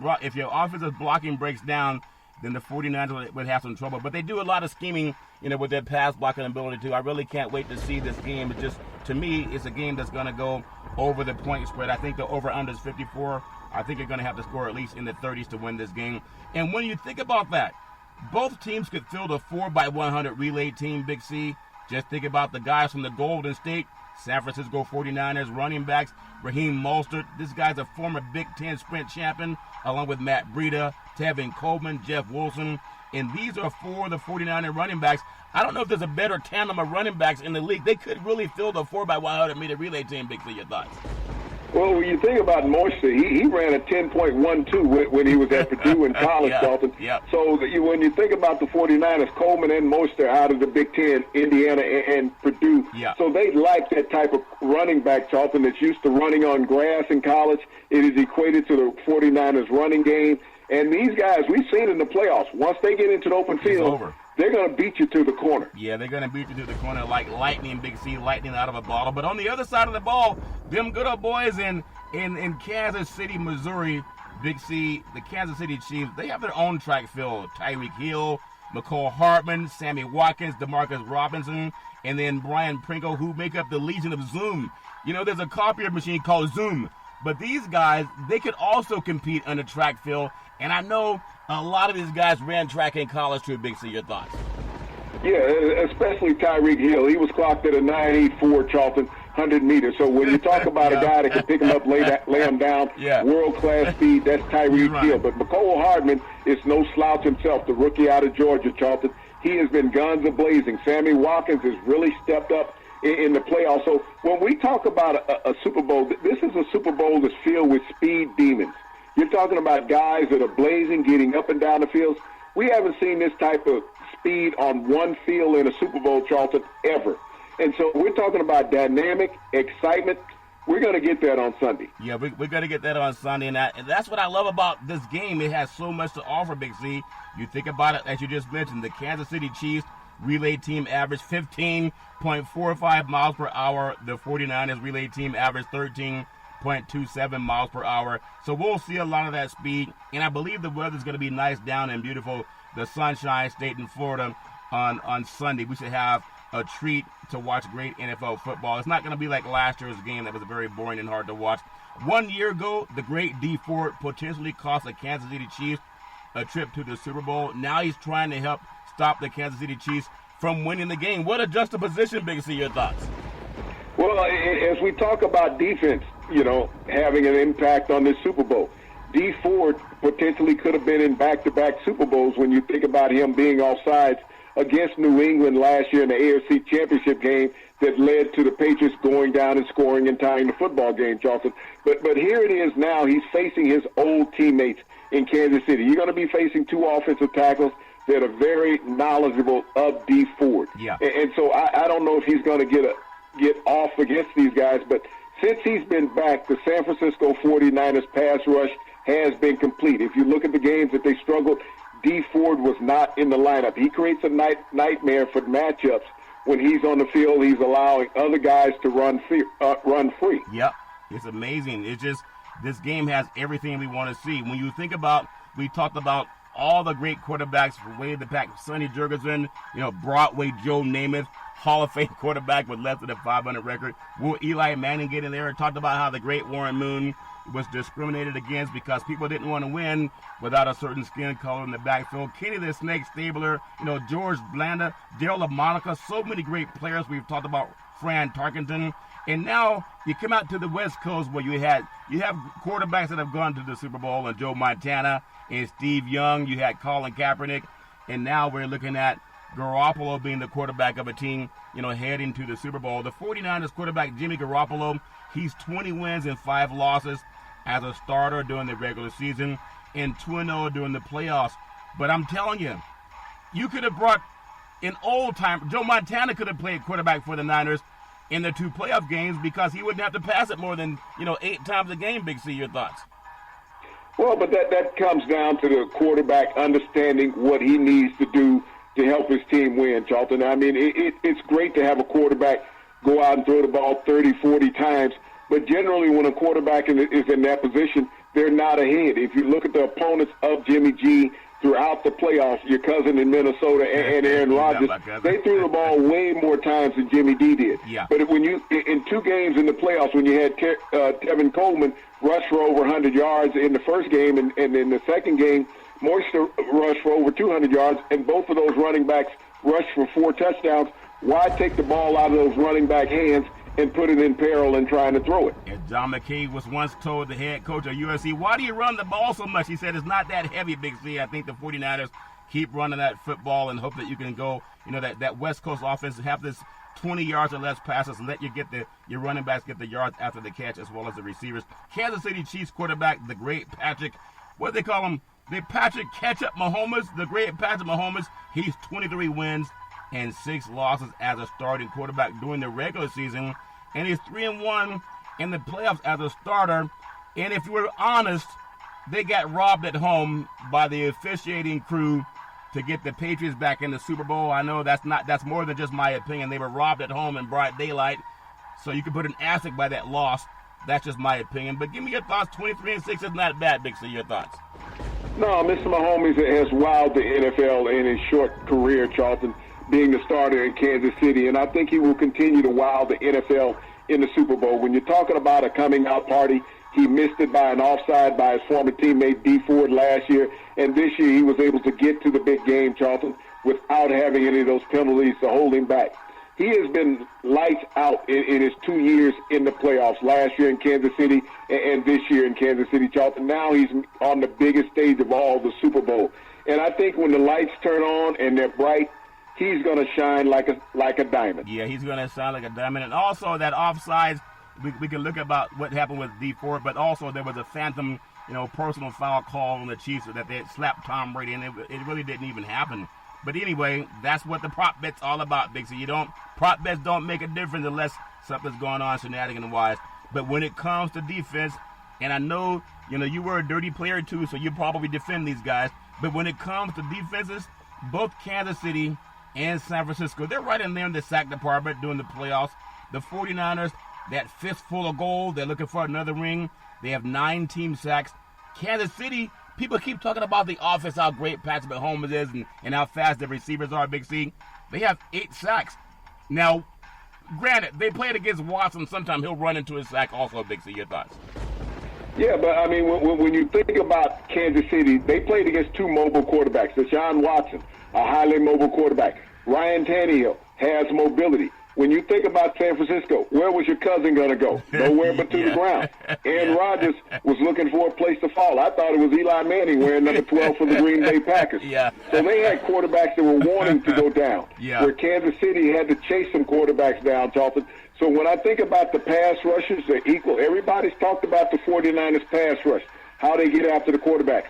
offensive blocking breaks down, then the 49ers would have some trouble. But they do a lot of scheming, with their pass blocking ability too. I really can't wait to see this game. It just, to me, it's a game that's going to go over the point spread. I think the over-under is 54. I think you're going to have to score at least in the 30s to win this game. And when you think about that, both teams could field a 4x100 relay team, Big C. Just think about the guys from the Golden State, San Francisco 49ers running backs, Raheem Mostert. This guy's a former Big Ten sprint champion, along with Matt Breida, Tevin Coleman, Jeff Wilson. And these are four of the 49er running backs. I don't know if there's a better tandem of running backs in the league. They could really field a 4x100 meter relay team, Big C. Your thoughts? Well, when you think about Mostert, he ran a 10.12 when he was at Purdue in college, Dalton. So when you think about the 49ers, Coleman and Mostert out of the Big Ten, Indiana and Purdue, so they like that type of running back, Charlton, that's used to running on grass in college. It is equated to the 49ers running game. And these guys, we've seen in the playoffs, once they get into the open field, they're going to beat you to the corner. Yeah, they're going to beat you to the corner like lightning, Big C, lightning out of a bottle. But on the other side of the ball, them good old boys in Kansas City, Missouri, Big C, the Kansas City Chiefs, they have their own track field. Tyreek Hill, McCall Hartman, Sammy Watkins, DeMarcus Robinson, and then Brian Pringle, who make up the Legion of Zoom. There's a copier machine called Zoom. But these guys, they could also compete on the track field. And I know a lot of these guys ran track in college too, Big C. Your thoughts? Yeah, especially Tyreek Hill. He was clocked at a 9.84, Charlton, 100 meters. So when you talk about a guy that can pick him up, lay him down, world-class speed, that's Tyreek Hill. But McCole Hardman is no slouch himself, the rookie out of Georgia, Charlton. He has been guns a-blazing. Sammy Watkins has really stepped up in the playoffs. So when we talk about a Super Bowl, this is a Super Bowl that's filled with speed demons. You're talking about guys that are blazing, getting up and down the fields. We haven't seen this type of speed on one field in a Super Bowl, Charlton, ever. And so we're talking about dynamic, excitement. We're going to get that on Sunday. Yeah, we're going to get that on Sunday. And that's what I love about this game. It has so much to offer, Big C. You think about it, as you just mentioned, the Kansas City Chiefs relay team average 15.45 miles per hour. The 49ers relay team average 13.27 miles per hour. So we'll see a lot of that speed. And I believe the weather's going to be nice down and beautiful, the Sunshine State in Florida on Sunday. We should have a treat to watch great NFL football. It's not going to be like last year's game that was very boring and hard to watch. 1 year ago, the great Dee Ford potentially cost the Kansas City Chiefs a trip to the Super Bowl. Now he's trying to help stop the Kansas City Chiefs from winning the game. What a juxtaposition, Big C. Your thoughts? Well, as we talk about defense, having an impact on this Super Bowl, Dee Ford potentially could have been in back-to-back Super Bowls when you think about him being offsides against New England last year in the AFC Championship game that led to the Patriots going down and scoring and tying the football game, Charlton. But here it is now. He's facing his old teammates in Kansas City. You're going to be facing two offensive tackles that are very knowledgeable of Dee Ford. Yeah. And so I don't know if he's going to get off against these guys, but since he's been back, the San Francisco 49ers pass rush has been complete. If you look at the games that they struggled, Dee Ford was not in the lineup. He creates a nightmare for matchups. When he's on the field, he's allowing other guys to run free. Yep, it's amazing. It's just this game has everything we want to see. When you think about, we talked about all the great quarterbacks from way back, Sonny Jurgensen, Broadway Joe Namath, Hall of Fame quarterback with less than a 500 record. Will Eli Manning get in there? Talked about how the great Warren Moon was discriminated against because people didn't want to win without a certain skin color in the backfield. Kenny the Snake Stabler, George Blanda, Daryl LaMonica, so many great players. We've talked about Fran Tarkenton. And now you come out to the West Coast where you have quarterbacks that have gone to the Super Bowl, and Joe Montana and Steve Young. You had Colin Kaepernick. And now we're looking at Garoppolo being the quarterback of a team, heading to the Super Bowl. The 49ers quarterback, Jimmy Garoppolo, he's 20 wins and 5 losses as a starter during the regular season and 2-0 during the playoffs. But I'm telling you, you could have brought an old-timer. Joe Montana could have played quarterback for the Niners in the 2 playoff games because he wouldn't have to pass it more than, 8 times a game, Big C. Your thoughts? Well, but that comes down to the quarterback understanding what he needs to do to help his team win, Charlton. I mean, it's great to have a quarterback go out and throw the ball 30, 40 times, but generally when a quarterback is in that position, they're not ahead. If you look at the opponents of Jimmy G throughout the playoffs, your cousin in Minnesota and Aaron Rodgers, they threw the ball way more times than Jimmy D did. Yeah. But when you in 2 games in the playoffs, when you had Tevin Coleman rush for over 100 yards in the first game, and in the second game, Moisture rushed for over 200 yards, and both of those running backs rushed for 4 touchdowns. Why take the ball out of those running back hands and put it in peril and trying to throw it? As John McKay was once told, the head coach of USC, why do you run the ball so much? He said it's not that heavy, Big C. I think the 49ers keep running that football and hope that you can go, that West Coast offense, have this 20 yards or less passes and let your running backs get the yards after the catch as well as the receivers. Kansas City Chiefs quarterback, the great Patrick, what do they call him? The Patrick Ketchup Mahomes, the great Patrick Mahomes. He's 23 wins and 6 losses as a starting quarterback during the regular season, and he's 3-1 in the playoffs as a starter. And if we're honest, they got robbed at home by the officiating crew to get the Patriots back in the Super Bowl. I know that's more than just my opinion. They were robbed at home in broad daylight, so you can put an asterisk by that loss. That's just my opinion. But give me your thoughts. 23-6 is not bad, Big C. Your thoughts? No, Mr. Mahomes has wowed the NFL in his short career, Charlton, being the starter in Kansas City, and I think he will continue to wow the NFL in the Super Bowl. When you're talking about a coming-out party, he missed it by an offside by his former teammate Dee Ford last year, and this year he was able to get to the big game, Charlton, without having any of those penalties to hold him back. He has been lights out in his 2 years in the playoffs, last year in Kansas City and this year in Kansas City, Charlton. Now he's on the biggest stage of all, the Super Bowl. And I think when the lights turn on and they're bright, he's going to shine like a diamond. Yeah, he's going to shine like a diamond. And also that offsides, we can look about what happened with Dee Ford, but also there was a phantom, personal foul call on the Chiefs that they had slapped Tom Brady, and it really didn't even happen. But anyway, that's what the prop bet's all about, Big C. Prop bets don't make a difference unless something's going on shenanigan-wise. But when it comes to defense, and I know, you were a dirty player too, so you probably defend these guys. But when it comes to defenses, both Kansas City and San Francisco, they're right in there in the sack department during the playoffs. The 49ers, that fistful of gold, they're looking for another ring. They have 9 team sacks. Kansas City, people keep talking about the offense, how great Patrick Mahomes is and how fast the receivers are, Big C. They have 8 sacks. Now, granted, they played against Watson. Sometimes he'll run into his sack also, Big C. Your thoughts? Yeah, but, I mean, when you think about Kansas City, they played against 2 mobile quarterbacks. Deshaun Watson, a highly mobile quarterback. Ryan Tannehill has mobility. When you think about San Francisco, where was your cousin going to go? Nowhere but to the ground. Aaron Rodgers was looking for a place to fall. I thought it was Eli Manning wearing number 12 for the Green Bay Packers. So they had quarterbacks that were wanting to go down, where Kansas City had to chase some quarterbacks down, Charlton. So when I think about the pass rushers, they're equal. Everybody's talked about the 49ers pass rush, how they get after the quarterbacks.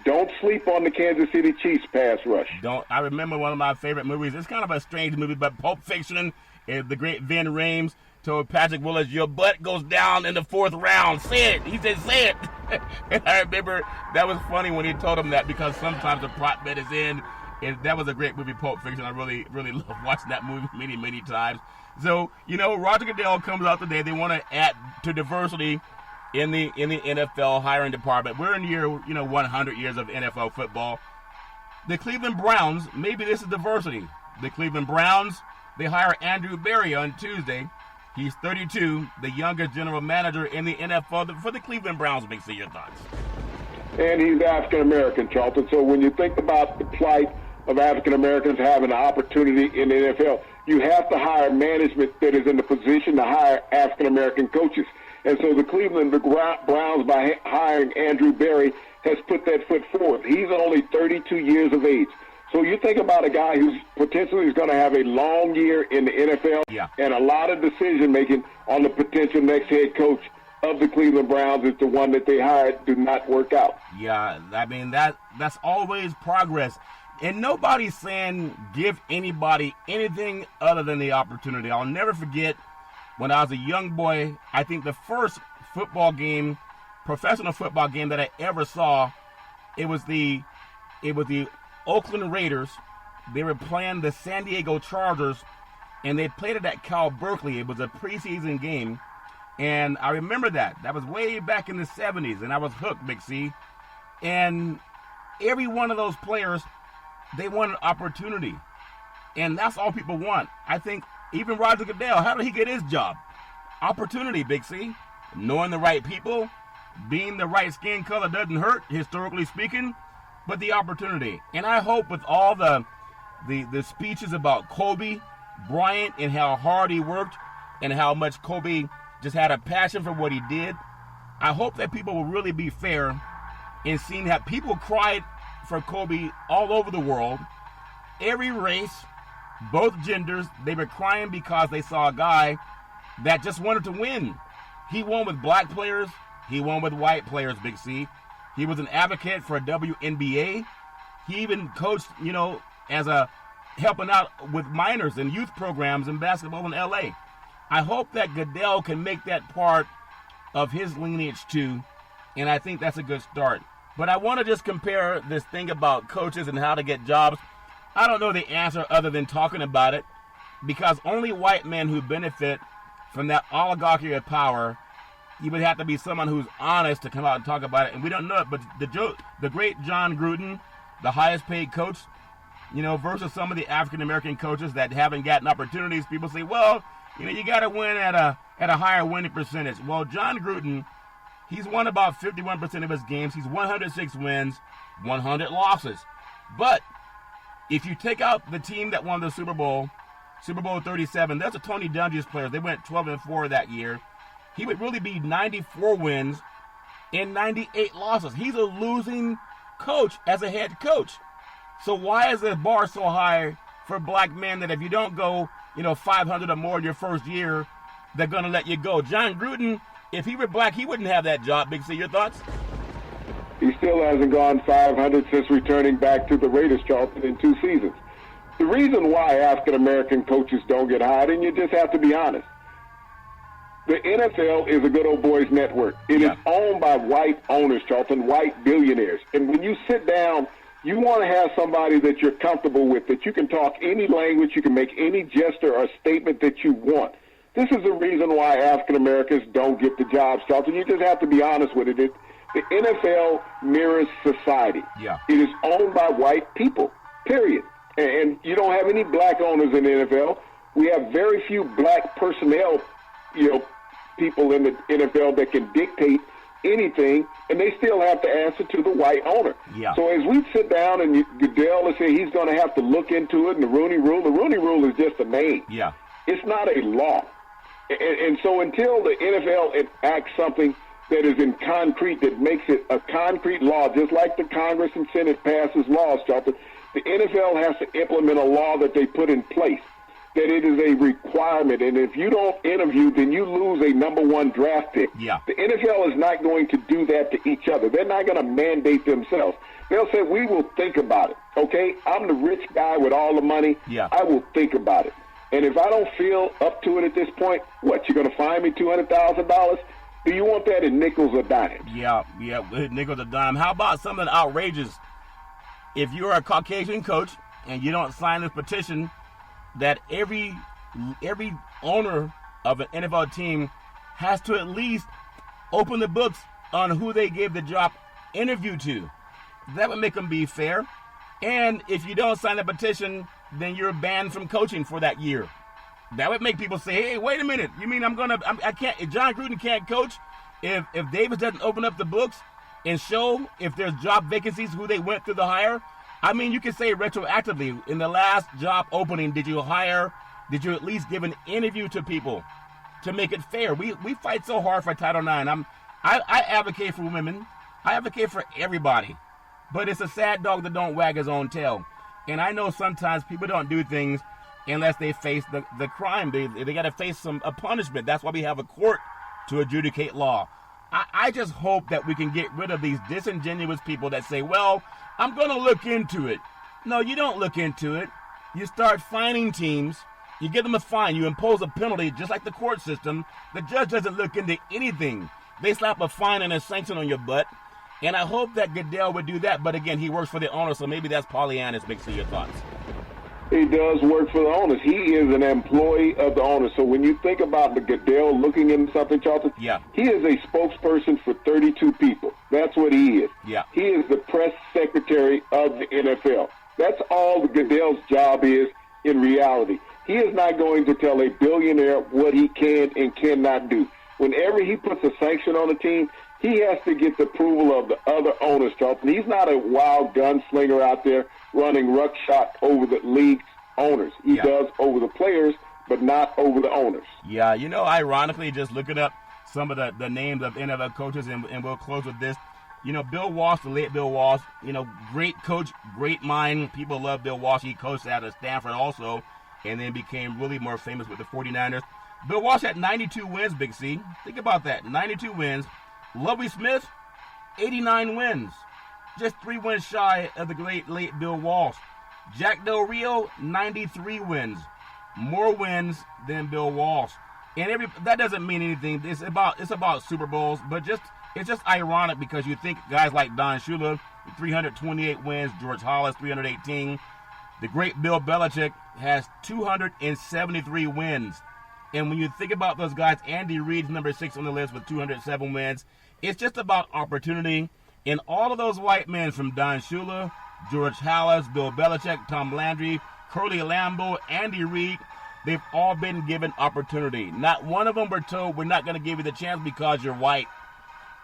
Don't sleep on the Kansas City Chiefs pass rush. I remember one of my favorite movies. It's kind of a strange movie, but Pulp Fiction. The great Vin Rames told Patrick Willis, "Your butt goes down in the 4th round." Say it. He said, "Say it." And I remember that was funny when he told him that, because sometimes the prop bet is in. And that was a great movie, Pulp Fiction. I really, really love watching that movie many, many times. So, Roger Goodell comes out today. They want to add to diversity in the NFL hiring department. We're in year 100 years of NFL football. The Cleveland Browns, maybe this is diversity. The Cleveland Browns, they hire Andrew Berry on Tuesday. He's 32, the youngest general manager in the NFL for the Cleveland Browns. Big C, your thoughts? And he's African American, Charlton. So when you think about the plight of African Americans having an opportunity in the NFL, you have to hire management that is in the position to hire African American coaches. And so the Cleveland Browns, by hiring Andrew Berry, has put that foot forward. He's only 32 years of age. So you think about a guy who's potentially is going to have a long year in the NFL and a lot of decision-making on the potential next head coach of the Cleveland Browns if the one that they hired do not work out. Yeah, I mean, that's always progress. And nobody's saying give anybody anything other than the opportunity. I'll never forget when I was a young boy, I think the first professional football game that I ever saw, it was the Oakland Raiders. They were playing the San Diego Chargers, and they played it at Cal Berkeley. It was a preseason game, and I remember that. That was way back in the 70s, and I was hooked, Big C. And every one of those players, they want an opportunity, and that's all people want. I think even Roger Goodell, how did he get his job? Opportunity, Big C. Knowing the right people, being the right skin color doesn't hurt, historically speaking, but the opportunity. And I hope with all the speeches about Kobe Bryant and how hard he worked and how much Kobe just had a passion for what he did, I hope that people will really be fair in seeing that people cried for Kobe all over the world. Every race, both genders, they were crying because they saw a guy that just wanted to win. He won with black players. He won with white players, Big C. He was an advocate for a WNBA. He even coached, as a helping out with minors and youth programs in basketball in LA. I hope that Goodell can make that part of his lineage too, and I think that's a good start. But I want to just compare this thing about coaches and how to get jobs. I don't know the answer other than talking about it, because only white men who benefit from that oligarchy of power, you would have to be someone who's honest to come out and talk about it. And we don't know it, but the great John Gruden, the highest paid coach, versus some of the African American coaches that haven't gotten opportunities, people say, well, you got to win at a higher winning percentage. Well, John Gruden, he's won about 51% of his games. He's 106 wins, 100 losses. But if you take out the team that won the Super Bowl 37, that's a Tony Dungy's players. They went 12-4 that year. He would really be 94 wins and 98 losses. He's a losing coach as a head coach. So why is the bar so high for black men that if you don't go, 500 or more in your first year, they're going to let you go? John Gruden, if he were black, he wouldn't have that job. Big C, your thoughts? He still hasn't gone 500 since returning back to the Raiders, Charlton, in 2 seasons. The reason why African-American coaches don't get hired, and you just have to be honest, the NFL is a good old boys network. It is owned by white owners, Charlton, white billionaires. And when you sit down, you want to have somebody that you're comfortable with, that you can talk any language, you can make any gesture or statement that you want. This is the reason why African-Americans don't get the jobs, Charlton. You just have to be honest with it. The NFL mirrors society. Yeah. It is owned by white people, period. And you don't have any black owners in the NFL. We have very few black personnel, people in the NFL that can dictate anything, and they still have to answer to the white owner. Yeah. So as we sit down and Goodell is saying he's going to have to look into it, and the Rooney Rule is just a name. Yeah. It's not a law. And so until the NFL enacts something that is in concrete, that makes it a concrete law, just like the Congress and Senate passes laws, Charlton, the NFL has to implement a law that they put in place, that it is a requirement. And if you don't interview, then you lose a number one draft pick. Yeah. The NFL is not going to do that to each other. They're not going to mandate themselves. They'll say, we will think about it, okay? I'm the rich guy with all the money. Yeah. I will think about it. And if I don't feel up to it at this point, what, you're going to fine me $200,000? Do you want that in nickels or dimes? Yeah, nickels or dime. How about something outrageous? If you're a Caucasian coach and you don't sign this petition, that every owner of an NFL team has to at least open the books on who they gave the job interview to. That would make them be fair. And if you don't sign the petition, then you're banned from coaching for that year. That would make people say, hey, wait a minute. You mean I can't, if John Gruden can't coach, if Davis doesn't open up the books and show if there's job vacancies, who they went through the hire? I mean, you can say retroactively, in the last job opening, did you at least give an interview to people to make it fair? We fight so hard for Title IX. I advocate for women. I advocate for everybody. But it's a sad dog that don't wag his own tail. And I know sometimes people don't do things unless they face the crime. They got to face a punishment. That's why we have a court to adjudicate law. I just hope that we can get rid of these disingenuous people that say, well, I'm going to look into it. No, you don't look into it. You start fining teams. You give them a fine. You impose a penalty, just like the court system. The judge doesn't look into anything. They slap a fine and a sanction on your butt. And I hope that Goodell would do that. But again, he works for the owner, so maybe that's Pollyanna's. Make sure your thoughts. He does work for the owners. He is an employee of the owners. So when you think about the Goodell looking into something, Charlton, yeah, he is a spokesperson for 32 people. That's what he is. Yeah. He is the press secretary of the NFL. That's all the Goodell's job is in reality. He is not going to tell a billionaire what he can and cannot do. Whenever he puts a sanction on a team, he has to get the approval of the other owners, Charlton. He's not a wild gunslinger out there running ruckshot over the league's owners. He does over the players, but not over the owners. Yeah, ironically, just looking up some of the names of NFL coaches, and we'll close with this. Bill Walsh, the late Bill Walsh, great coach, great mind. People love Bill Walsh. He coached out of Stanford also, and then became really more famous with the 49ers. Bill Walsh had 92 wins, Big C. Think about that, 92 wins. Lovie Smith, 89 wins. Just 3 wins shy of the great late Bill Walsh. Jack Del Rio, 93 wins. More wins than Bill Walsh. And that doesn't mean anything. It's about Super Bowls, but it's just ironic because you think guys like Don Shula, 328 wins, George Hollis, 318. The great Bill Belichick has 273 wins. And when you think about those guys, Andy Reid's number 6 on the list with 207 wins. It's just about opportunity. And all of those white men, from Don Shula, George Halas, Bill Belichick, Tom Landry, Curly Lambeau, Andy Reid, they've all been given opportunity. Not one of them were told, we're not going to give you the chance because you're white.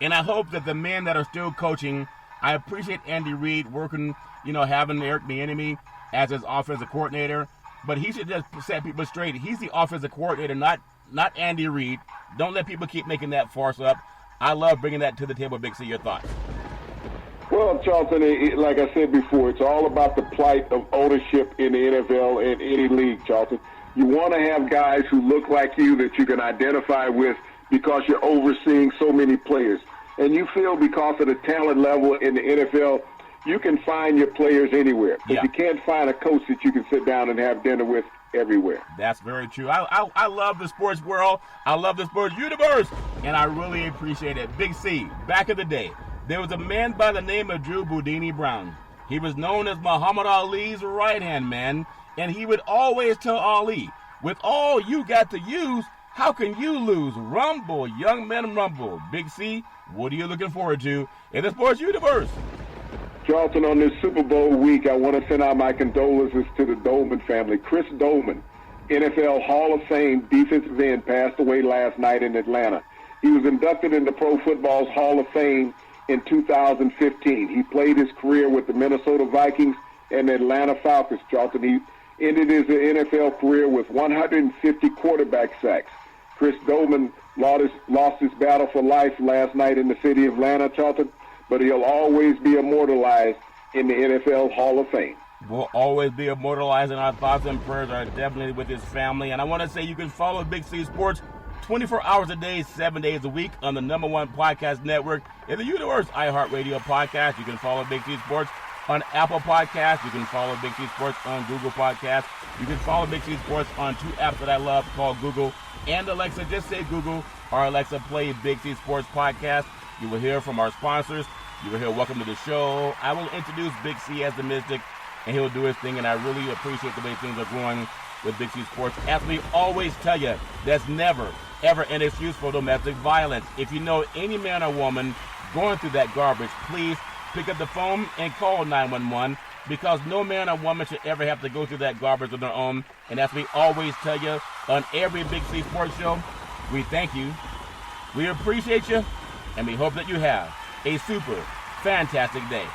And I hope that the men that are still coaching, I appreciate Andy Reid working, having Eric Bieniemy as his offensive coordinator. But he should just set people straight. He's the offensive coordinator, not Andy Reid. Don't let people keep making that farce up. I love bringing that to the table. Big C, your thoughts? Well, Charlton, like I said before, it's all about the plight of ownership in the NFL and any league, Charlton. You want to have guys who look like you that you can identify with because you're overseeing so many players. And you feel because of the talent level in the NFL, you can find your players anywhere. But you can't find a coach that you can sit down and have dinner with everywhere. That's very true. I love the sports world. I love the sports universe. And I really appreciate it. Big C, back in the day, there was a man by the name of Drew Boudini Brown. He was known as Muhammad Ali's right-hand man. And he would always tell Ali, with all you got to use, how can you lose? Rumble, young men, rumble. Big C, what are you looking forward to in the sports universe? Charlton, on this Super Bowl week, I want to send out my condolences to the Dolman family. Chris Dolman, NFL Hall of Fame defensive end, passed away last night in Atlanta. He was inducted into Pro Football's Hall of Fame in 2015. He played his career with the Minnesota Vikings and the Atlanta Falcons, Charlton. ended his NFL career with 150 quarterback sacks. Chris Doleman lost his battle for life last night in the city of Atlanta, Charlton, but he'll always be immortalized in the NFL Hall of Fame. Will always be immortalized, and our thoughts and prayers are definitely with his family. And I want to say you can follow Big C Sports 24 hours a day, 7 days a week on the #1 podcast network in the universe, iHeartRadio podcast. You can follow Big C Sports on Apple Podcasts. You can follow Big C Sports on Google Podcasts. You can follow Big C Sports on 2 apps that I love called Google and Alexa. Just say Google or Alexa, play Big C Sports Podcast. You will hear from our sponsors. You will hear Welcome to the Show. I will introduce Big C as the Mystic, and he'll do his thing, and I really appreciate the way things are going with Big C Sports. As we always tell you, there's never, ever an excuse for domestic violence. If you know any man or woman going through that garbage, please pick up the phone and call 911, because no man or woman should ever have to go through that garbage on their own. And as we always tell you on every Big C Sports show, we thank you, we appreciate you, and we hope that you have a super fantastic day.